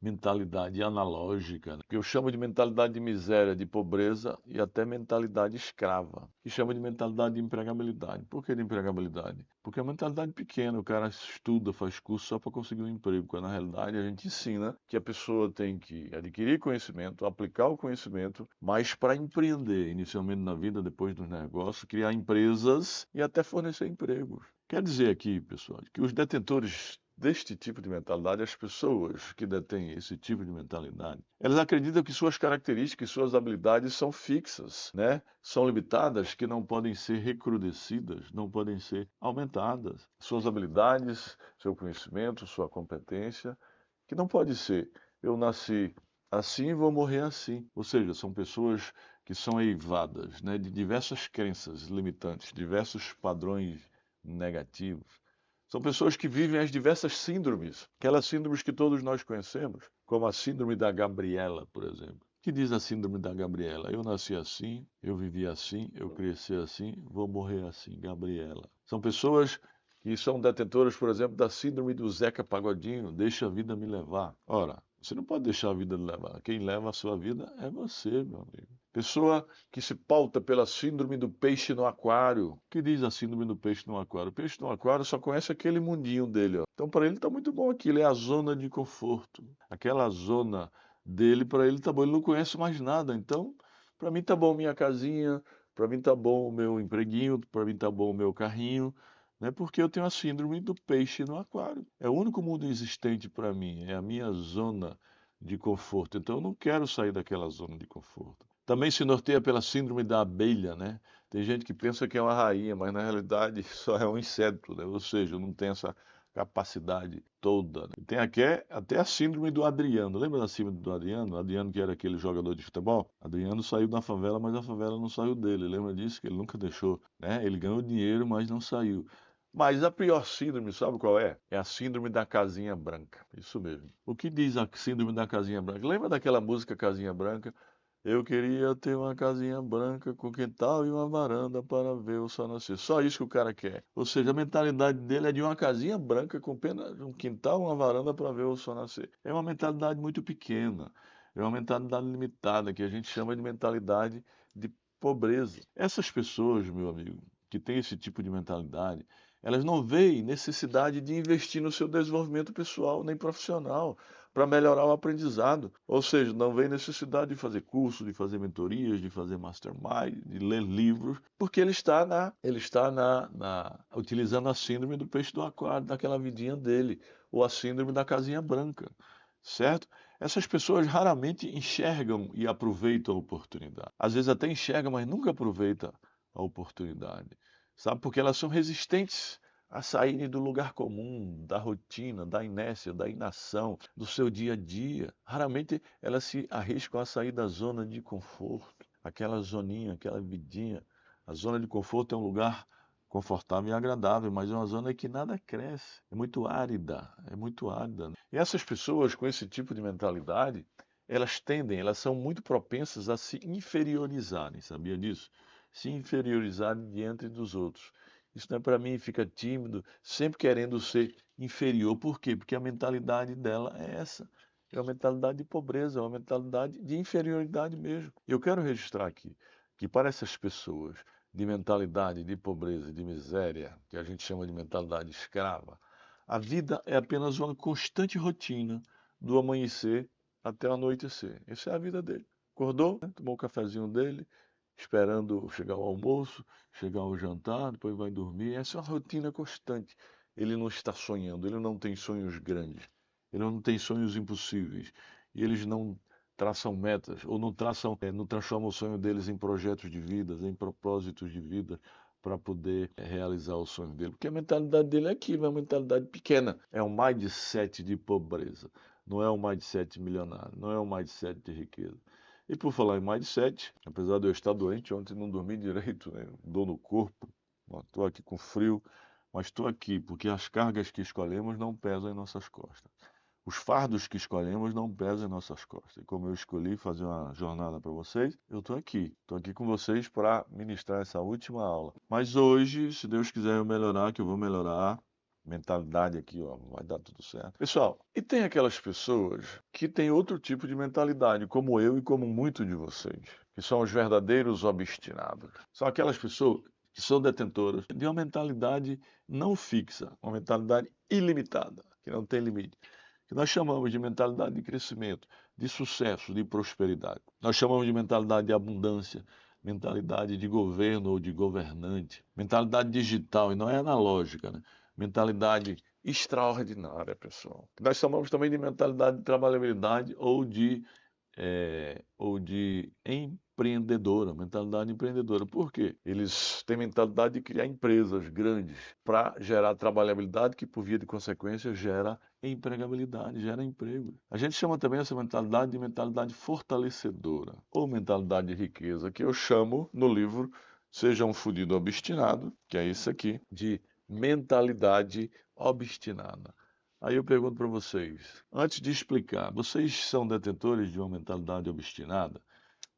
mentalidade analógica, que eu chamo de mentalidade de miséria, de pobreza e até mentalidade escrava, que chama de mentalidade de empregabilidade. Por que de empregabilidade? Porque é uma mentalidade pequena, o cara estuda, faz curso só para conseguir um emprego, quando na realidade a gente ensina que a pessoa tem que adquirir conhecimento, aplicar o conhecimento, mas para empreender, inicialmente na vida, depois dos negócios, criar empresas e até fornecer empregos. Quer dizer aqui, pessoal, que os detentores deste tipo de mentalidade, as pessoas que detêm esse tipo de mentalidade, elas acreditam que suas características, suas habilidades são fixas, né? São limitadas, que não podem ser recrudescidas, não podem ser aumentadas. Suas habilidades, seu conhecimento, sua competência, que não pode ser, eu nasci assim e vou morrer assim. Ou seja, são pessoas que são eivadas, né, de diversas crenças limitantes, diversos padrões negativos. São pessoas que vivem as diversas síndromes, aquelas síndromes que todos nós conhecemos, como a síndrome da Gabriela, por exemplo. O que diz a síndrome da Gabriela? Eu nasci assim, eu vivi assim, eu cresci assim, vou morrer assim, Gabriela. São pessoas que são detentoras, por exemplo, da síndrome do Zeca Pagodinho, deixa a vida me levar. Ora, você não pode deixar a vida me levar. Quem leva a sua vida é você, meu amigo. Pessoa que se pauta pela síndrome do peixe no aquário. O que diz a síndrome do peixe no aquário? O peixe no aquário só conhece aquele mundinho dele, ó. Então, para ele está muito bom aquilo, é a zona de conforto. Aquela zona dele, para ele está bom. Ele não conhece mais nada. Então, para mim está bom minha casinha, para mim está bom o meu empreguinho, para mim está bom o meu carrinho, né? Porque eu tenho a síndrome do peixe no aquário. É o único mundo existente para mim, é a minha zona de conforto. Então, eu não quero sair daquela zona de conforto. Também se norteia pela síndrome da abelha, né? Tem gente que pensa que é uma rainha, mas na realidade só é um inseto, né? Ou seja, não tem essa capacidade toda, né? Tem até a síndrome do Adriano. Lembra da síndrome do Adriano? Adriano, que era aquele jogador de futebol? Adriano saiu da favela, mas a favela não saiu dele. Lembra disso? Que ele nunca deixou, né? Ele ganhou dinheiro, mas não saiu. Mas a pior síndrome, sabe qual é? É a síndrome da casinha branca. Isso mesmo. O que diz a síndrome da casinha branca? Lembra daquela música Casinha Branca? Eu queria ter uma casinha branca com quintal e uma varanda para ver o sol nascer. Só isso que o cara quer. Ou seja, a mentalidade dele é de uma casinha branca com apenas um quintal e uma varanda para ver o sol nascer. É uma mentalidade muito pequena. É uma mentalidade limitada, que a gente chama de mentalidade de pobreza. Essas pessoas, meu amigo, que têm esse tipo de mentalidade, elas não veem necessidade de investir no seu desenvolvimento pessoal nem profissional para melhorar o aprendizado. Ou seja, não veem necessidade de fazer curso, de fazer mentorias, de fazer mastermind, de ler livros, porque ele está utilizando a síndrome do peixe do aquário, daquela vidinha dele, ou a síndrome da casinha branca. Certo? Essas pessoas raramente enxergam e aproveitam a oportunidade. Às vezes até enxergam, mas nunca aproveitam a oportunidade. Sabe? Porque elas são resistentes a saírem do lugar comum, da rotina, da inércia, da inação, do seu dia a dia. Raramente elas se arriscam a sair da zona de conforto, aquela zoninha, aquela vidinha. A zona de conforto é um lugar confortável e agradável, mas é uma zona que nada cresce, é muito árida, E essas pessoas com esse tipo de mentalidade, elas são muito propensas a se inferiorizarem, sabia disso? Se inferiorizarem diante dos outros. Isso não é para mim, fica tímido, sempre querendo ser inferior. Por quê? Porque a mentalidade dela é essa. É uma mentalidade de pobreza, é uma mentalidade de inferioridade mesmo. Eu quero registrar aqui que para essas pessoas de mentalidade de pobreza, de miséria, que a gente chama de mentalidade escrava, a vida é apenas uma constante rotina do amanhecer até o anoitecer. Essa é a vida dele. Acordou, né? Tomou o cafezinho dele, esperando chegar o almoço, chegar o jantar, depois vai dormir. Essa é uma rotina constante. Ele não está sonhando, ele não tem sonhos grandes, ele não tem sonhos impossíveis. E eles não traçam metas, ou não transformam o sonho deles em projetos de vida, em propósitos de vida, para poder realizar o sonho dele. Porque a mentalidade dele é aquilo, é uma mentalidade pequena. É um mindset de pobreza, não é um mindset milionário, não é um mindset de riqueza. E por falar em mindset, apesar de eu estar doente, ontem não dormi direito, né? Dor no corpo, estou aqui com frio, mas estou aqui porque as cargas que escolhemos não pesam em nossas costas. Os fardos que escolhemos não pesam em nossas costas. E como eu escolhi fazer uma jornada para vocês, eu estou aqui com vocês para ministrar essa última aula. Mas hoje, se Deus quiser eu melhorar, que eu vou melhorar, mentalidade aqui, ó, vai dar tudo certo. Pessoal, e tem aquelas pessoas que têm outro tipo de mentalidade, como eu e como muitos de vocês, que são os verdadeiros obstinados. São aquelas pessoas que são detentoras de uma mentalidade não fixa, uma mentalidade ilimitada, que não tem limite, que nós chamamos de mentalidade de crescimento, de sucesso, de prosperidade. Nós chamamos de mentalidade de abundância, mentalidade de governo ou de governante, mentalidade digital, e não é analógica, né? Mentalidade extraordinária, pessoal. Nós chamamos também de mentalidade de trabalhabilidade ou de empreendedora, mentalidade empreendedora. Por quê? Eles têm mentalidade de criar empresas grandes para gerar trabalhabilidade, que por via de consequência gera empregabilidade, gera emprego. A gente chama também essa mentalidade de mentalidade fortalecedora ou mentalidade de riqueza, que eu chamo no livro Seja um Fudido Obstinado, que é isso aqui, de mentalidade obstinada. Aí eu pergunto para vocês, antes de explicar, vocês são detentores de uma mentalidade obstinada?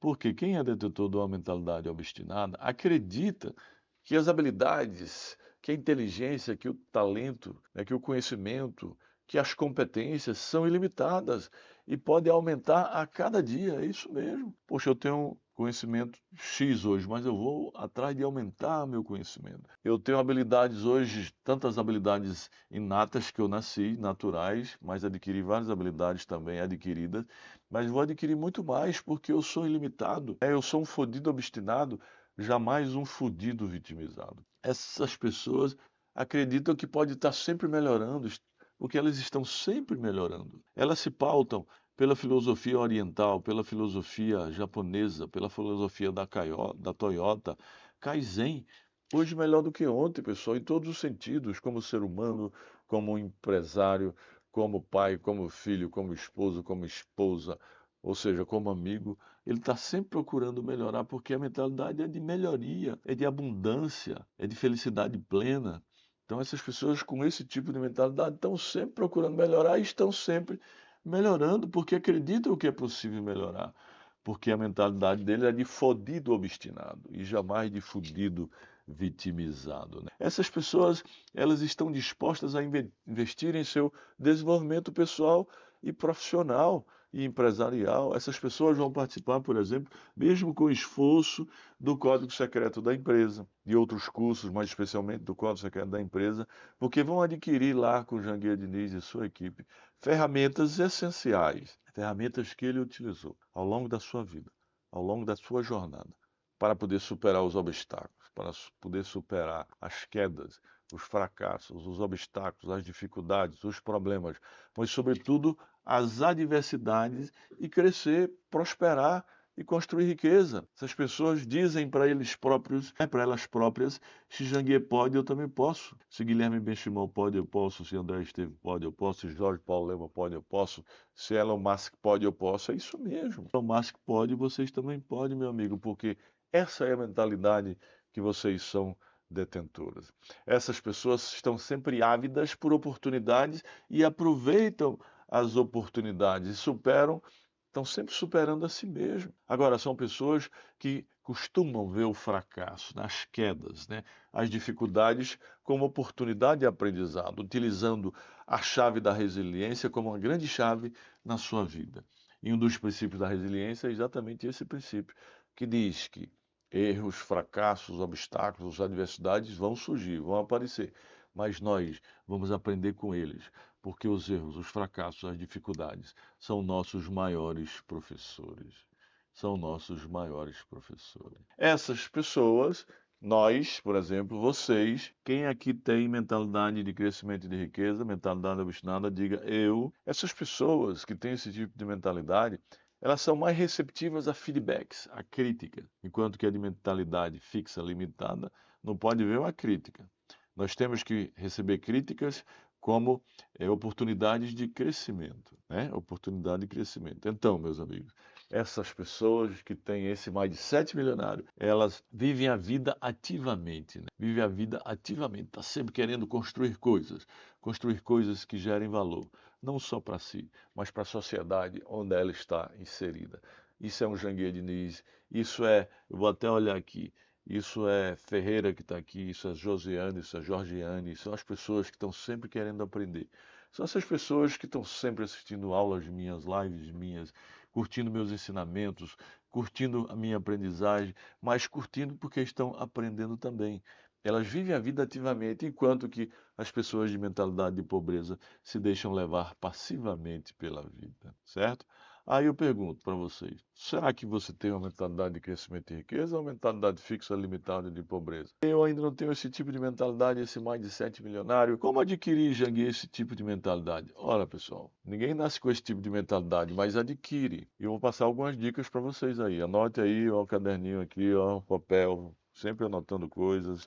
Porque quem é detentor de uma mentalidade obstinada acredita que as habilidades, que a inteligência, que o talento, que o conhecimento, que as competências são ilimitadas e podem aumentar a cada dia. É isso mesmo. Poxa, eu tenho conhecimento X hoje, mas eu vou atrás de aumentar meu conhecimento. Eu tenho habilidades hoje, tantas habilidades inatas que eu nasci, naturais, mas adquiri várias habilidades também adquiridas, mas vou adquirir muito mais porque eu sou ilimitado. Eu sou um fodido obstinado, jamais um fodido vitimizado. Essas pessoas acreditam que pode estar sempre melhorando, porque elas estão sempre melhorando. Elas se pautam pela filosofia oriental, pela filosofia japonesa, pela filosofia da Toyota, Kaizen. Hoje melhor do que ontem, pessoal, em todos os sentidos, como ser humano, como empresário, como pai, como filho, como esposo, como esposa, ou seja, como amigo. Ele está sempre procurando melhorar, porque a mentalidade é de melhoria, é de abundância, é de felicidade plena. Então essas pessoas com esse tipo de mentalidade estão sempre procurando melhorar e estão sempre melhorando porque acreditam que é possível melhorar. Porque a mentalidade dele é de fodido obstinado e jamais de fudido vitimizado, né? Essas pessoas, elas estão dispostas a investir em seu desenvolvimento pessoal e profissional e empresarial. Essas pessoas vão participar, por exemplo, mesmo com esforço, do Código Secreto da empresa, de outros cursos, mas especialmente do Código Secreto da empresa, porque vão adquirir lá com Janguier Diniz e sua equipe ferramentas essenciais, ferramentas que ele utilizou ao longo da sua vida, ao longo da sua jornada, para poder superar os obstáculos, para poder superar as quedas, os fracassos, os obstáculos, as dificuldades, os problemas, mas, sobretudo, as adversidades e crescer, prosperar e construir riqueza. Essas pessoas dizem para eles próprios, para elas próprias, se Janguier pode, eu também posso. Se Guilherme Benchimol pode, eu posso. Se André Esteves pode, eu posso. Se Jorge Paulo Lema pode, eu posso. Se Elon Musk pode, eu posso. É isso mesmo. Elon Musk pode, vocês também podem, meu amigo, porque essa é a mentalidade que vocês são detentoras. Essas pessoas estão sempre ávidas por oportunidades e aproveitam as oportunidades e estão sempre superando a si mesmo. Agora, são pessoas que costumam ver o fracasso, as quedas, as dificuldades como oportunidade de aprendizado, utilizando a chave da resiliência como uma grande chave na sua vida. E um dos princípios da resiliência é exatamente esse princípio, que diz que erros, fracassos, obstáculos, adversidades vão surgir, vão aparecer, mas nós vamos aprender com eles, porque os erros, os fracassos, as dificuldades são nossos maiores professores. São nossos maiores professores. Essas pessoas, nós, por exemplo, vocês, quem aqui tem mentalidade de crescimento e de riqueza, mentalidade obstinada, diga eu. Essas pessoas que têm esse tipo de mentalidade, elas são mais receptivas a feedbacks, a crítica, enquanto que a de mentalidade fixa, limitada, não pode ver uma crítica. Nós temos que receber críticas como oportunidades de crescimento, né? Oportunidade de crescimento. Então, meus amigos, essas pessoas que têm esse mindset milionário, elas vivem a vida ativamente, né? Vivem a vida ativamente, está sempre querendo construir coisas que gerem valor, não só para si, mas para a sociedade onde ela está inserida. Isso é um Janguier Diniz, isso é, eu vou até olhar aqui, isso é Ferreira que está aqui, isso é Josiane, isso é Georgiane, são as pessoas que estão sempre querendo aprender. São essas pessoas que estão sempre assistindo aulas minhas, lives minhas, curtindo meus ensinamentos, curtindo a minha aprendizagem, mas curtindo porque estão aprendendo também. Elas vivem a vida ativamente, enquanto que as pessoas de mentalidade de pobreza se deixam levar passivamente pela vida, certo? Aí eu pergunto para vocês, será que você tem uma mentalidade de crescimento e riqueza ou uma mentalidade fixa, limitada de pobreza? Eu ainda não tenho esse tipo de mentalidade, esse mindset milionário. Como adquirir, Janguier, esse tipo de mentalidade? Ora, pessoal, ninguém nasce com esse tipo de mentalidade, mas adquire. E eu vou passar algumas dicas para vocês aí. Anote aí, ó, o caderninho aqui, ó, o papel, sempre anotando coisas.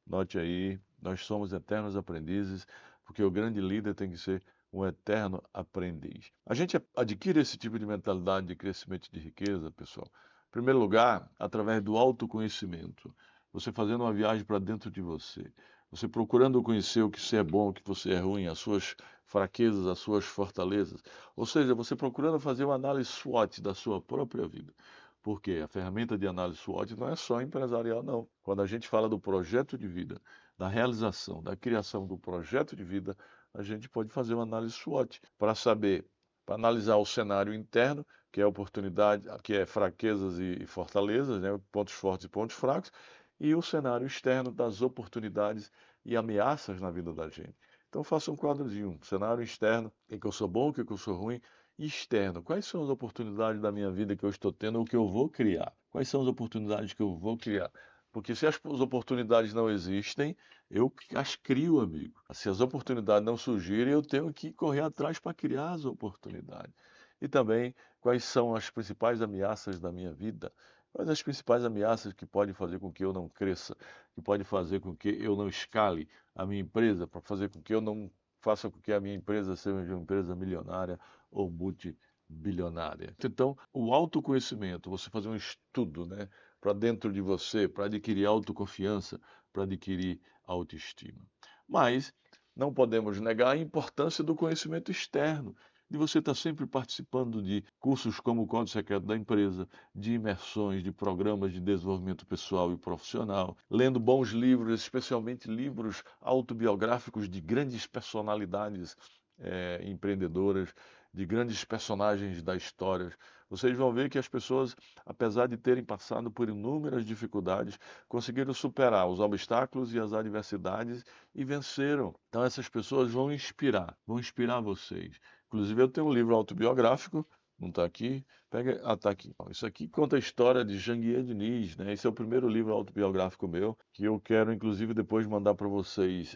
Note aí, nós somos eternos aprendizes, porque o grande líder tem que ser um eterno aprendiz. A gente adquire esse tipo de mentalidade de crescimento e de riqueza, pessoal, em primeiro lugar, através do autoconhecimento. Você fazendo uma viagem para dentro de você. Você procurando conhecer o que você é bom, o que você é ruim, as suas fraquezas, as suas fortalezas. Ou seja, você procurando fazer uma análise SWOT da sua própria vida. Porque a ferramenta de análise SWOT não é só empresarial, não. Quando a gente fala do projeto de vida, da realização, da criação do projeto de vida, a gente pode fazer uma análise SWOT para saber, para analisar o cenário interno, que é oportunidade, que é fraquezas e fortalezas, né, pontos fortes e pontos fracos, e o cenário externo das oportunidades e ameaças na vida da gente. Então faça um quadrozinho, cenário externo, o que eu sou bom, o que eu sou ruim, e externo, quais são as oportunidades da minha vida que eu estou tendo ou que eu vou criar? Quais são as oportunidades que eu vou criar? Porque se as oportunidades não existem, eu as crio, amigo. Se as oportunidades não surgirem, eu tenho que correr atrás para criar as oportunidades. E também, quais são as principais ameaças da minha vida? Quais as principais ameaças que podem fazer com que eu não cresça, que podem fazer com que eu não escale a minha empresa, para fazer com que eu não faça com que a minha empresa seja uma empresa milionária ou multibilionária. Então, o autoconhecimento, você fazer um estudo, né, para dentro de você, para adquirir autoconfiança, para adquirir autoestima. Mas não podemos negar a importância do conhecimento externo, de você estar sempre participando de cursos como o Código Secreto da Empresa, de imersões, de programas de desenvolvimento pessoal e profissional, lendo bons livros, especialmente livros autobiográficos de grandes personalidades empreendedoras, de grandes personagens da história. Vocês vão ver que as pessoas, apesar de terem passado por inúmeras dificuldades, conseguiram superar os obstáculos e as adversidades e venceram. Então essas pessoas vão inspirar vocês. Inclusive eu tenho um livro autobiográfico, não está aqui, pega, está aqui. Isso aqui conta a história de Janguier Diniz, né? Esse é o primeiro livro autobiográfico meu, que eu quero inclusive depois mandar para vocês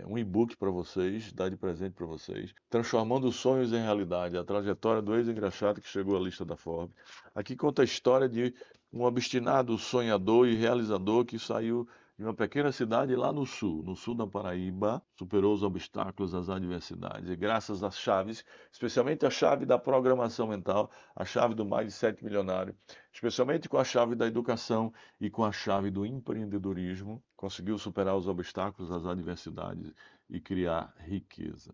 um e-book para vocês, dar de presente para vocês, Transformando Sonhos em Realidade, a trajetória do ex-engraxado que chegou à lista da Forbes. Aqui conta a história de um obstinado sonhador e realizador que saiu de uma pequena cidade lá no sul da Paraíba, superou os obstáculos, as adversidades, e graças às chaves, especialmente a chave da programação mental, a chave do mindset milionário, especialmente com a chave da educação e com a chave do empreendedorismo, conseguiu superar os obstáculos, as adversidades e criar riqueza.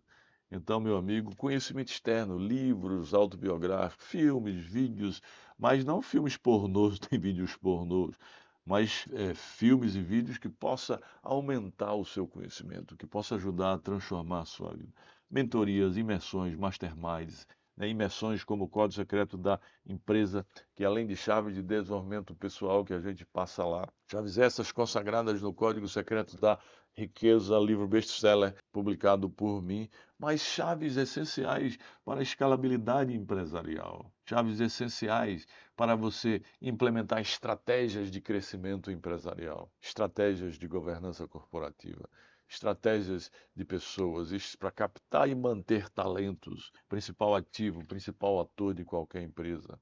Então, meu amigo, conhecimento externo, livros autobiográficos, filmes, vídeos, mas não filmes pornôs, tem vídeos pornôs, mas filmes e vídeos que possa aumentar o seu conhecimento, que possa ajudar a transformar a sua vida. Mentorias, imersões, masterminds, né, imersões como o Código Secreto da Empresa, que além de chaves de desenvolvimento pessoal que a gente passa lá, chaves essas consagradas no Código Secreto da Riqueza, livro best-seller publicado por mim, mas chaves essenciais para a escalabilidade empresarial, chaves essenciais para você implementar estratégias de crescimento empresarial, estratégias de governança corporativa, estratégias de pessoas, para captar e manter talentos, principal ativo, principal ator de qualquer empresa.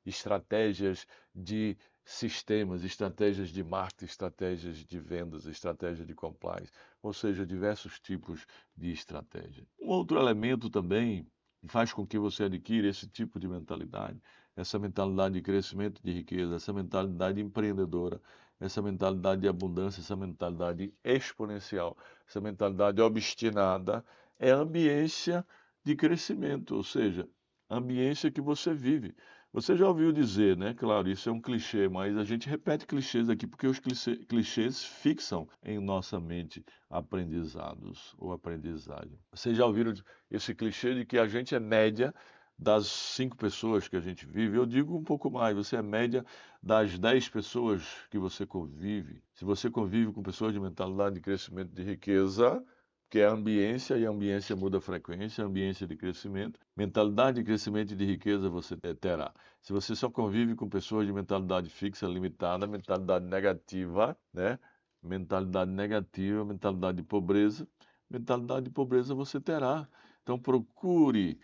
estratégias de sistemas, estratégias de marketing, estratégias de vendas, estratégia de compliance, ou seja, diversos tipos de estratégia. Um outro elemento também que faz com que você adquira esse tipo de mentalidade, essa mentalidade de crescimento de riqueza, essa mentalidade empreendedora, essa mentalidade de abundância, essa mentalidade exponencial, essa mentalidade obstinada, é a ambiência de crescimento, ou seja, a ambiência que você vive. Você já ouviu dizer, né? Claro, isso é um clichê, mas a gente repete clichês aqui porque os clichês fixam em nossa mente aprendizados ou aprendizagem. Vocês já ouviram esse clichê de que a gente é média das 5 pessoas que a gente vive? Eu digo um pouco mais, você é média das 10 pessoas que você convive. Se você convive com pessoas de mentalidade de crescimento de riqueza, que é a ambiência, e a ambiência muda a frequência, a ambiência de crescimento. Mentalidade de crescimento e de riqueza você terá. Se você só convive com pessoas de mentalidade fixa, limitada, mentalidade negativa, né? Mentalidade negativa, mentalidade de pobreza você terá. Então procure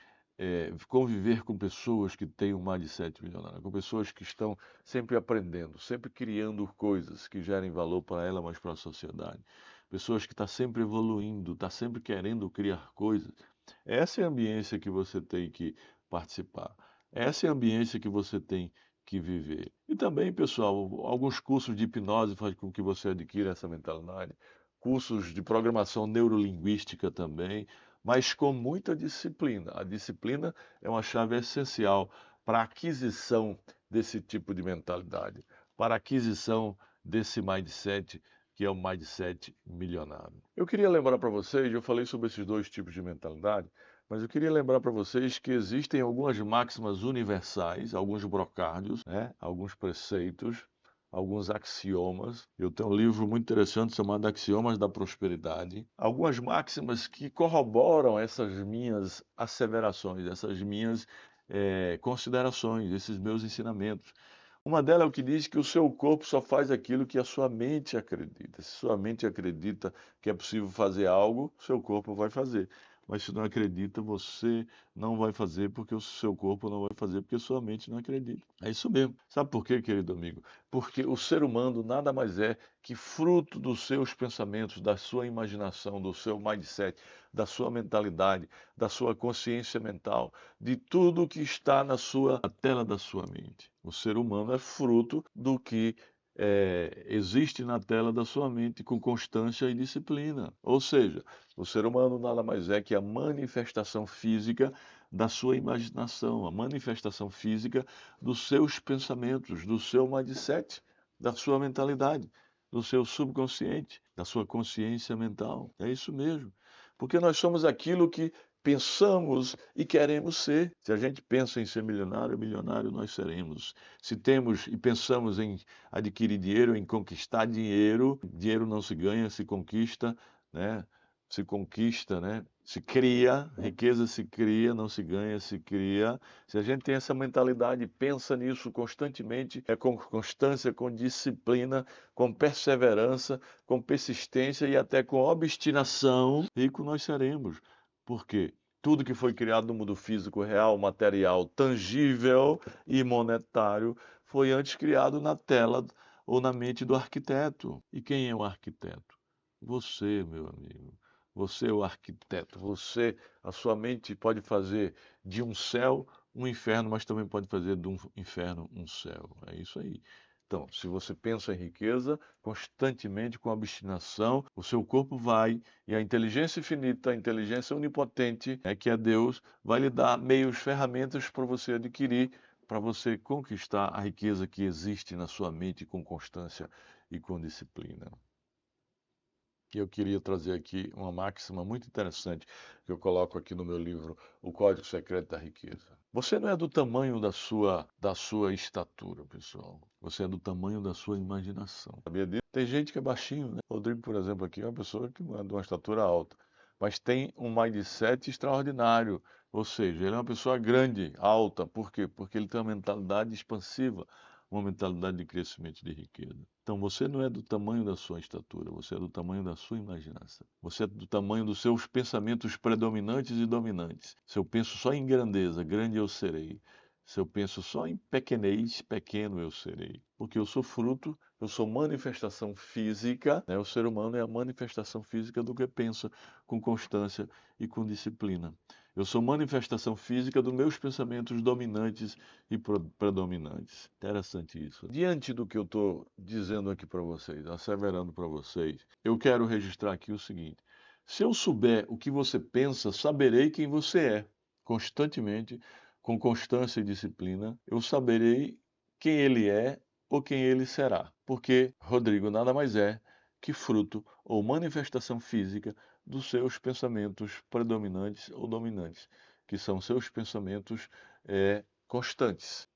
conviver com pessoas que têm um mindset milionário, com pessoas que estão sempre aprendendo, sempre criando coisas que gerem valor para ela, mas para a sociedade. Pessoas que estão sempre evoluindo, estão sempre querendo criar coisas. Essa é a ambiência que você tem que participar. Essa é a ambiência que você tem que viver. E também, pessoal, alguns cursos de hipnose fazem com que você adquira essa mentalidade. Cursos de programação neurolinguística também, mas com muita disciplina. A disciplina é uma chave essencial para a aquisição desse tipo de mentalidade, para a aquisição desse mindset, que é o mindset milionário. Eu queria lembrar para vocês, eu falei sobre esses 2 tipos de mentalidade, mas eu queria lembrar para vocês que existem algumas máximas universais, alguns brocádios, né? Alguns preceitos, alguns axiomas. Eu tenho um livro muito interessante chamado Axiomas da Prosperidade. Algumas máximas que corroboram essas minhas asseverações, essas minhas considerações, esses meus ensinamentos. Uma delas é o que diz que o seu corpo só faz aquilo que a sua mente acredita. Se sua mente acredita que é possível fazer algo, seu corpo vai fazer. Mas se não acredita, você não vai fazer porque o seu corpo não vai fazer porque sua mente não acredita. É isso mesmo. Sabe por quê, querido amigo? Porque o ser humano nada mais é que fruto dos seus pensamentos, da sua imaginação, do seu mindset, da sua mentalidade, da sua consciência mental, de tudo que está na tela da sua mente. O ser humano é fruto do que existe na tela da sua mente com constância e disciplina. Ou seja, o ser humano nada mais é que a manifestação física da sua imaginação, a manifestação física dos seus pensamentos, do seu mindset, da sua mentalidade, do seu subconsciente, da sua consciência mental. É isso mesmo. Porque nós somos aquilo que pensamos e queremos ser. Se a gente pensa em ser milionário, milionário nós seremos. Se temos e pensamos em adquirir dinheiro, em conquistar dinheiro, dinheiro não se ganha, se conquista, né? Se conquista, né? Se cria, riqueza se cria, não se ganha, se cria. Se a gente tem essa mentalidade, pensa nisso constantemente, com constância, com disciplina, com perseverança, com persistência e até com obstinação, rico nós seremos. Porque tudo que foi criado no mundo físico, real, material, tangível e monetário foi antes criado na tela ou na mente do arquiteto. E quem é o arquiteto? Você, meu amigo. Você é o arquiteto. Você, a sua mente pode fazer de um céu um inferno, mas também pode fazer de um inferno um céu. É isso aí. Então, se você pensa em riqueza, constantemente com obstinação, o seu corpo vai, e a inteligência infinita, a inteligência onipotente, que é Deus, vai lhe dar meios, ferramentas para você adquirir, para você conquistar a riqueza que existe na sua mente com constância e com disciplina. E eu queria trazer aqui uma máxima muito interessante que eu coloco aqui no meu livro, O Código Secreto da Riqueza. Você não é do tamanho da sua estatura, pessoal. Você é do tamanho da sua imaginação. Sabia disso? Tem gente que é baixinho, né? O Rodrigo, por exemplo, aqui é uma pessoa que não é de uma estatura alta, mas tem um mindset extraordinário. Ou seja, ele é uma pessoa grande, alta. Por quê? Porque ele tem uma mentalidade expansiva, uma mentalidade de crescimento e de riqueza. Então você não é do tamanho da sua estatura, você é do tamanho da sua imaginação. Você é do tamanho dos seus pensamentos predominantes e dominantes. Se eu penso só em grandeza, grande eu serei. Se eu penso só em pequenez, pequeno eu serei. Porque eu sou fruto, eu sou manifestação física, né? O ser humano é a manifestação física do que pensa com constância e com disciplina. Eu sou manifestação física dos meus pensamentos dominantes e predominantes. Interessante isso. Diante do que eu estou dizendo aqui para vocês, asseverando para vocês, eu quero registrar aqui o seguinte. Se eu souber o que você pensa, saberei quem você é. Constantemente, com constância e disciplina, eu saberei quem ele é ou quem ele será. Porque Rodrigo nada mais é que fruto ou manifestação física dos seus pensamentos predominantes ou dominantes, que são seus pensamentos constantes,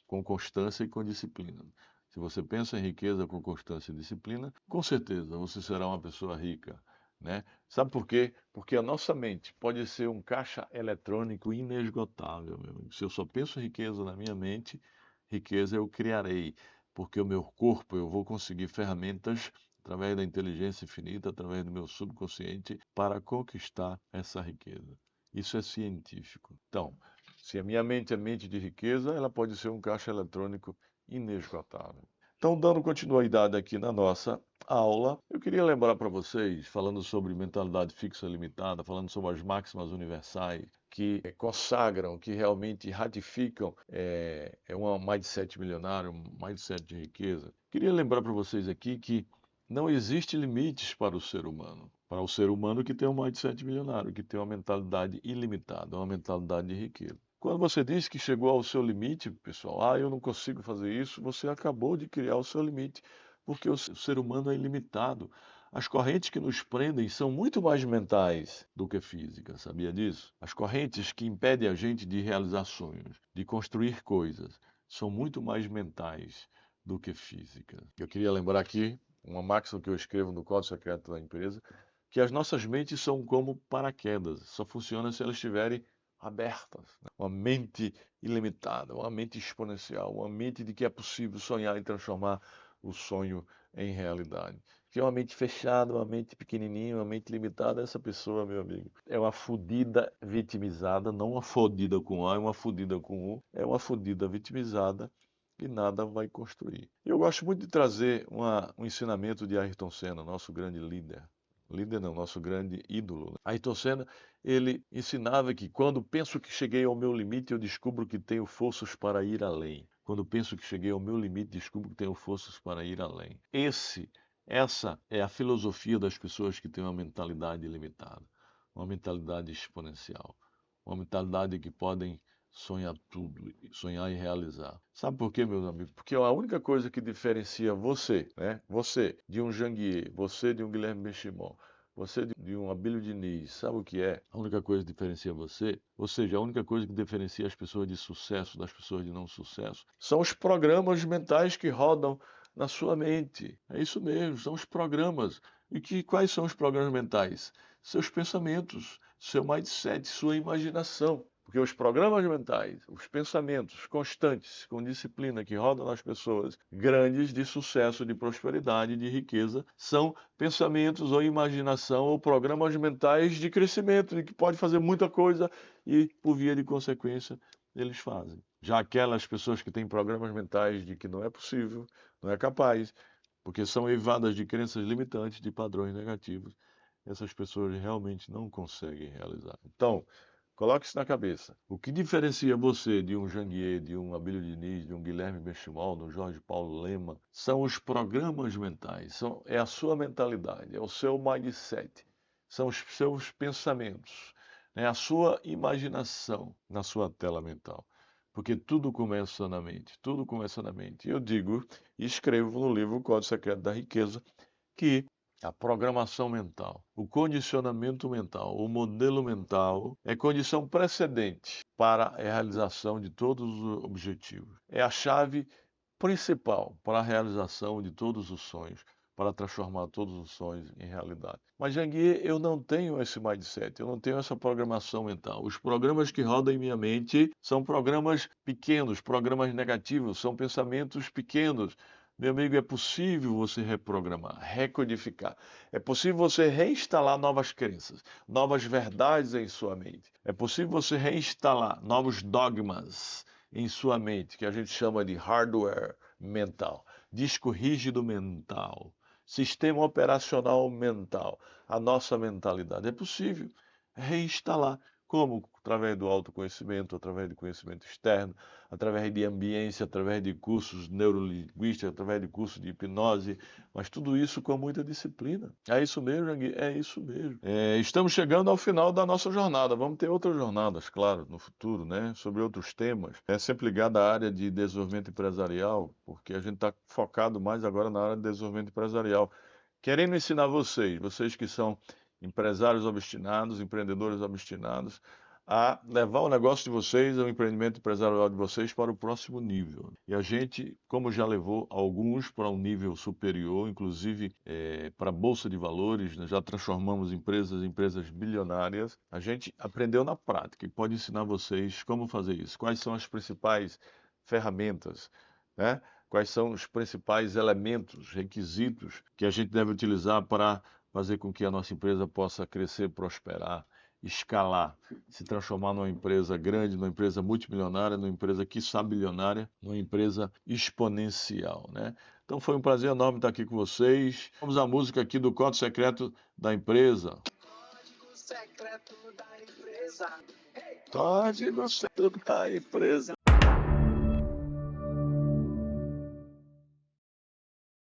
com constância e com disciplina. Se você pensa em riqueza com constância e disciplina, com certeza você será uma pessoa rica, né? Sabe por quê? Porque a nossa mente pode ser um caixa eletrônico inesgotável, meu amigo. Se eu só penso em riqueza na minha mente, riqueza eu criarei, porque o meu corpo, eu vou conseguir ferramentas através da inteligência infinita, através do meu subconsciente, para conquistar essa riqueza. Isso é científico. Então, se a minha mente é mente de riqueza, ela pode ser um caixa eletrônico inesgotável. Então, dando continuidade aqui na nossa aula, eu queria lembrar para vocês, falando sobre mentalidade fixa limitada, falando sobre as máximas universais, que consagram, que realmente ratificam um mindset milionário, um mindset de riqueza. Queria lembrar para vocês aqui que não existe limites para o ser humano. Para o ser humano que tem um mindset milionário, que tem uma mentalidade ilimitada, uma mentalidade de riqueza. Quando você diz que chegou ao seu limite, pessoal, eu não consigo fazer isso, você acabou de criar o seu limite, porque o ser humano é ilimitado. As correntes que nos prendem são muito mais mentais do que físicas, sabia disso? As correntes que impedem a gente de realizar sonhos, de construir coisas, são muito mais mentais do que físicas. Eu queria lembrar aqui uma máxima que eu escrevo no Código Secreto da Empresa, que as nossas mentes são como paraquedas, só funcionam se elas estiverem abertas. Uma mente ilimitada, uma mente exponencial, uma mente de que é possível sonhar e transformar o sonho em realidade. Que é uma mente fechada, uma mente pequenininha, uma mente limitada, essa pessoa, meu amigo, é uma fudida vitimizada, não uma fodida com A, é uma fudida com U, é uma fudida vitimizada e nada vai construir. Eu gosto muito de trazer um ensinamento de Ayrton Senna, nosso grande líder. Líder não, nosso grande ídolo. Ayrton Senna, ele ensinava que quando penso que cheguei ao meu limite, eu descubro que tenho forças para ir além. Quando penso que cheguei ao meu limite, descubro que tenho forças para ir além. Essa é a filosofia das pessoas que têm uma mentalidade ilimitada, uma mentalidade exponencial, uma mentalidade que podem sonhar tudo, sonhar e realizar. Sabe por quê, meus amigos? Porque a única coisa que diferencia você, né? Você de um Janguier, você de um Guilherme Benchimol, você de um Abílio Diniz, sabe o que é? A única coisa que diferencia você, ou seja, a única coisa que diferencia as pessoas de sucesso das pessoas de não sucesso, são os programas mentais que rodam na sua mente. É isso mesmo, são os programas. E quais são os programas mentais? Seus pensamentos, seu mindset, sua imaginação. Porque os programas mentais, os pensamentos constantes, com disciplina, que rodam nas pessoas grandes de sucesso, de prosperidade, de riqueza, são pensamentos ou imaginação ou programas mentais de crescimento, de que pode fazer muita coisa e, por via de consequência, eles fazem. Já aquelas pessoas que têm programas mentais de que não é possível, não é capaz, porque são eivadas de crenças limitantes, de padrões negativos, essas pessoas realmente não conseguem realizar. Então, coloque isso na cabeça. O que diferencia você de um Janguier, de um Abílio Diniz, de um Guilherme Benchimol, de um Jorge Paulo Lema, são os programas mentais, é a sua mentalidade, é o seu mindset, são os seus pensamentos, é a sua imaginação na sua tela mental. Porque tudo começa na mente, tudo começa na mente. Eu digo e escrevo no livro O Código Secreto da Riqueza que a programação mental, o condicionamento mental, o modelo mental é condição precedente para a realização de todos os objetivos. É a chave principal para a realização de todos os sonhos, para transformar todos os sonhos em realidade. Mas, Janguier, eu não tenho esse mindset, eu não tenho essa programação mental. Os programas que rodam em minha mente são programas pequenos, programas negativos, são pensamentos pequenos, Meu amigo, é possível você reprogramar, recodificar. É possível você reinstalar novas crenças, novas verdades em sua mente. É possível você reinstalar novos dogmas em sua mente, que a gente chama de hardware mental, disco rígido mental, sistema operacional mental, a nossa mentalidade. É possível reinstalar. Como? Através do autoconhecimento, através de conhecimento externo, através de ambiência, através de cursos neurolinguísticos, através de cursos de hipnose, mas tudo isso com muita disciplina. É isso mesmo, Jangui? É isso mesmo. Estamos chegando ao final da nossa jornada. Vamos ter outras jornadas, claro, no futuro, né? Sobre outros temas. É sempre ligado à área de desenvolvimento empresarial, porque a gente está focado mais agora na área de desenvolvimento empresarial. Querendo ensinar vocês que são empresários obstinados, empreendedores obstinados, a levar o negócio de vocês, o empreendimento empresarial de vocês para o próximo nível. E a gente, como já levou alguns para um nível superior, inclusive para a Bolsa de Valores, nós já transformamos empresas em empresas bilionárias, a gente aprendeu na prática e pode ensinar vocês como fazer isso. Quais são as principais ferramentas, né? Quais são os principais elementos, requisitos que a gente deve utilizar para fazer com que a nossa empresa possa crescer, prosperar, escalar, se transformar numa empresa grande, numa empresa multimilionária, numa empresa quiçá bilionária, numa empresa exponencial, né? Então foi um prazer enorme estar aqui com vocês. Vamos à música aqui do Código Secreto da Empresa. Código Secreto da Empresa. Código Secreto da Empresa.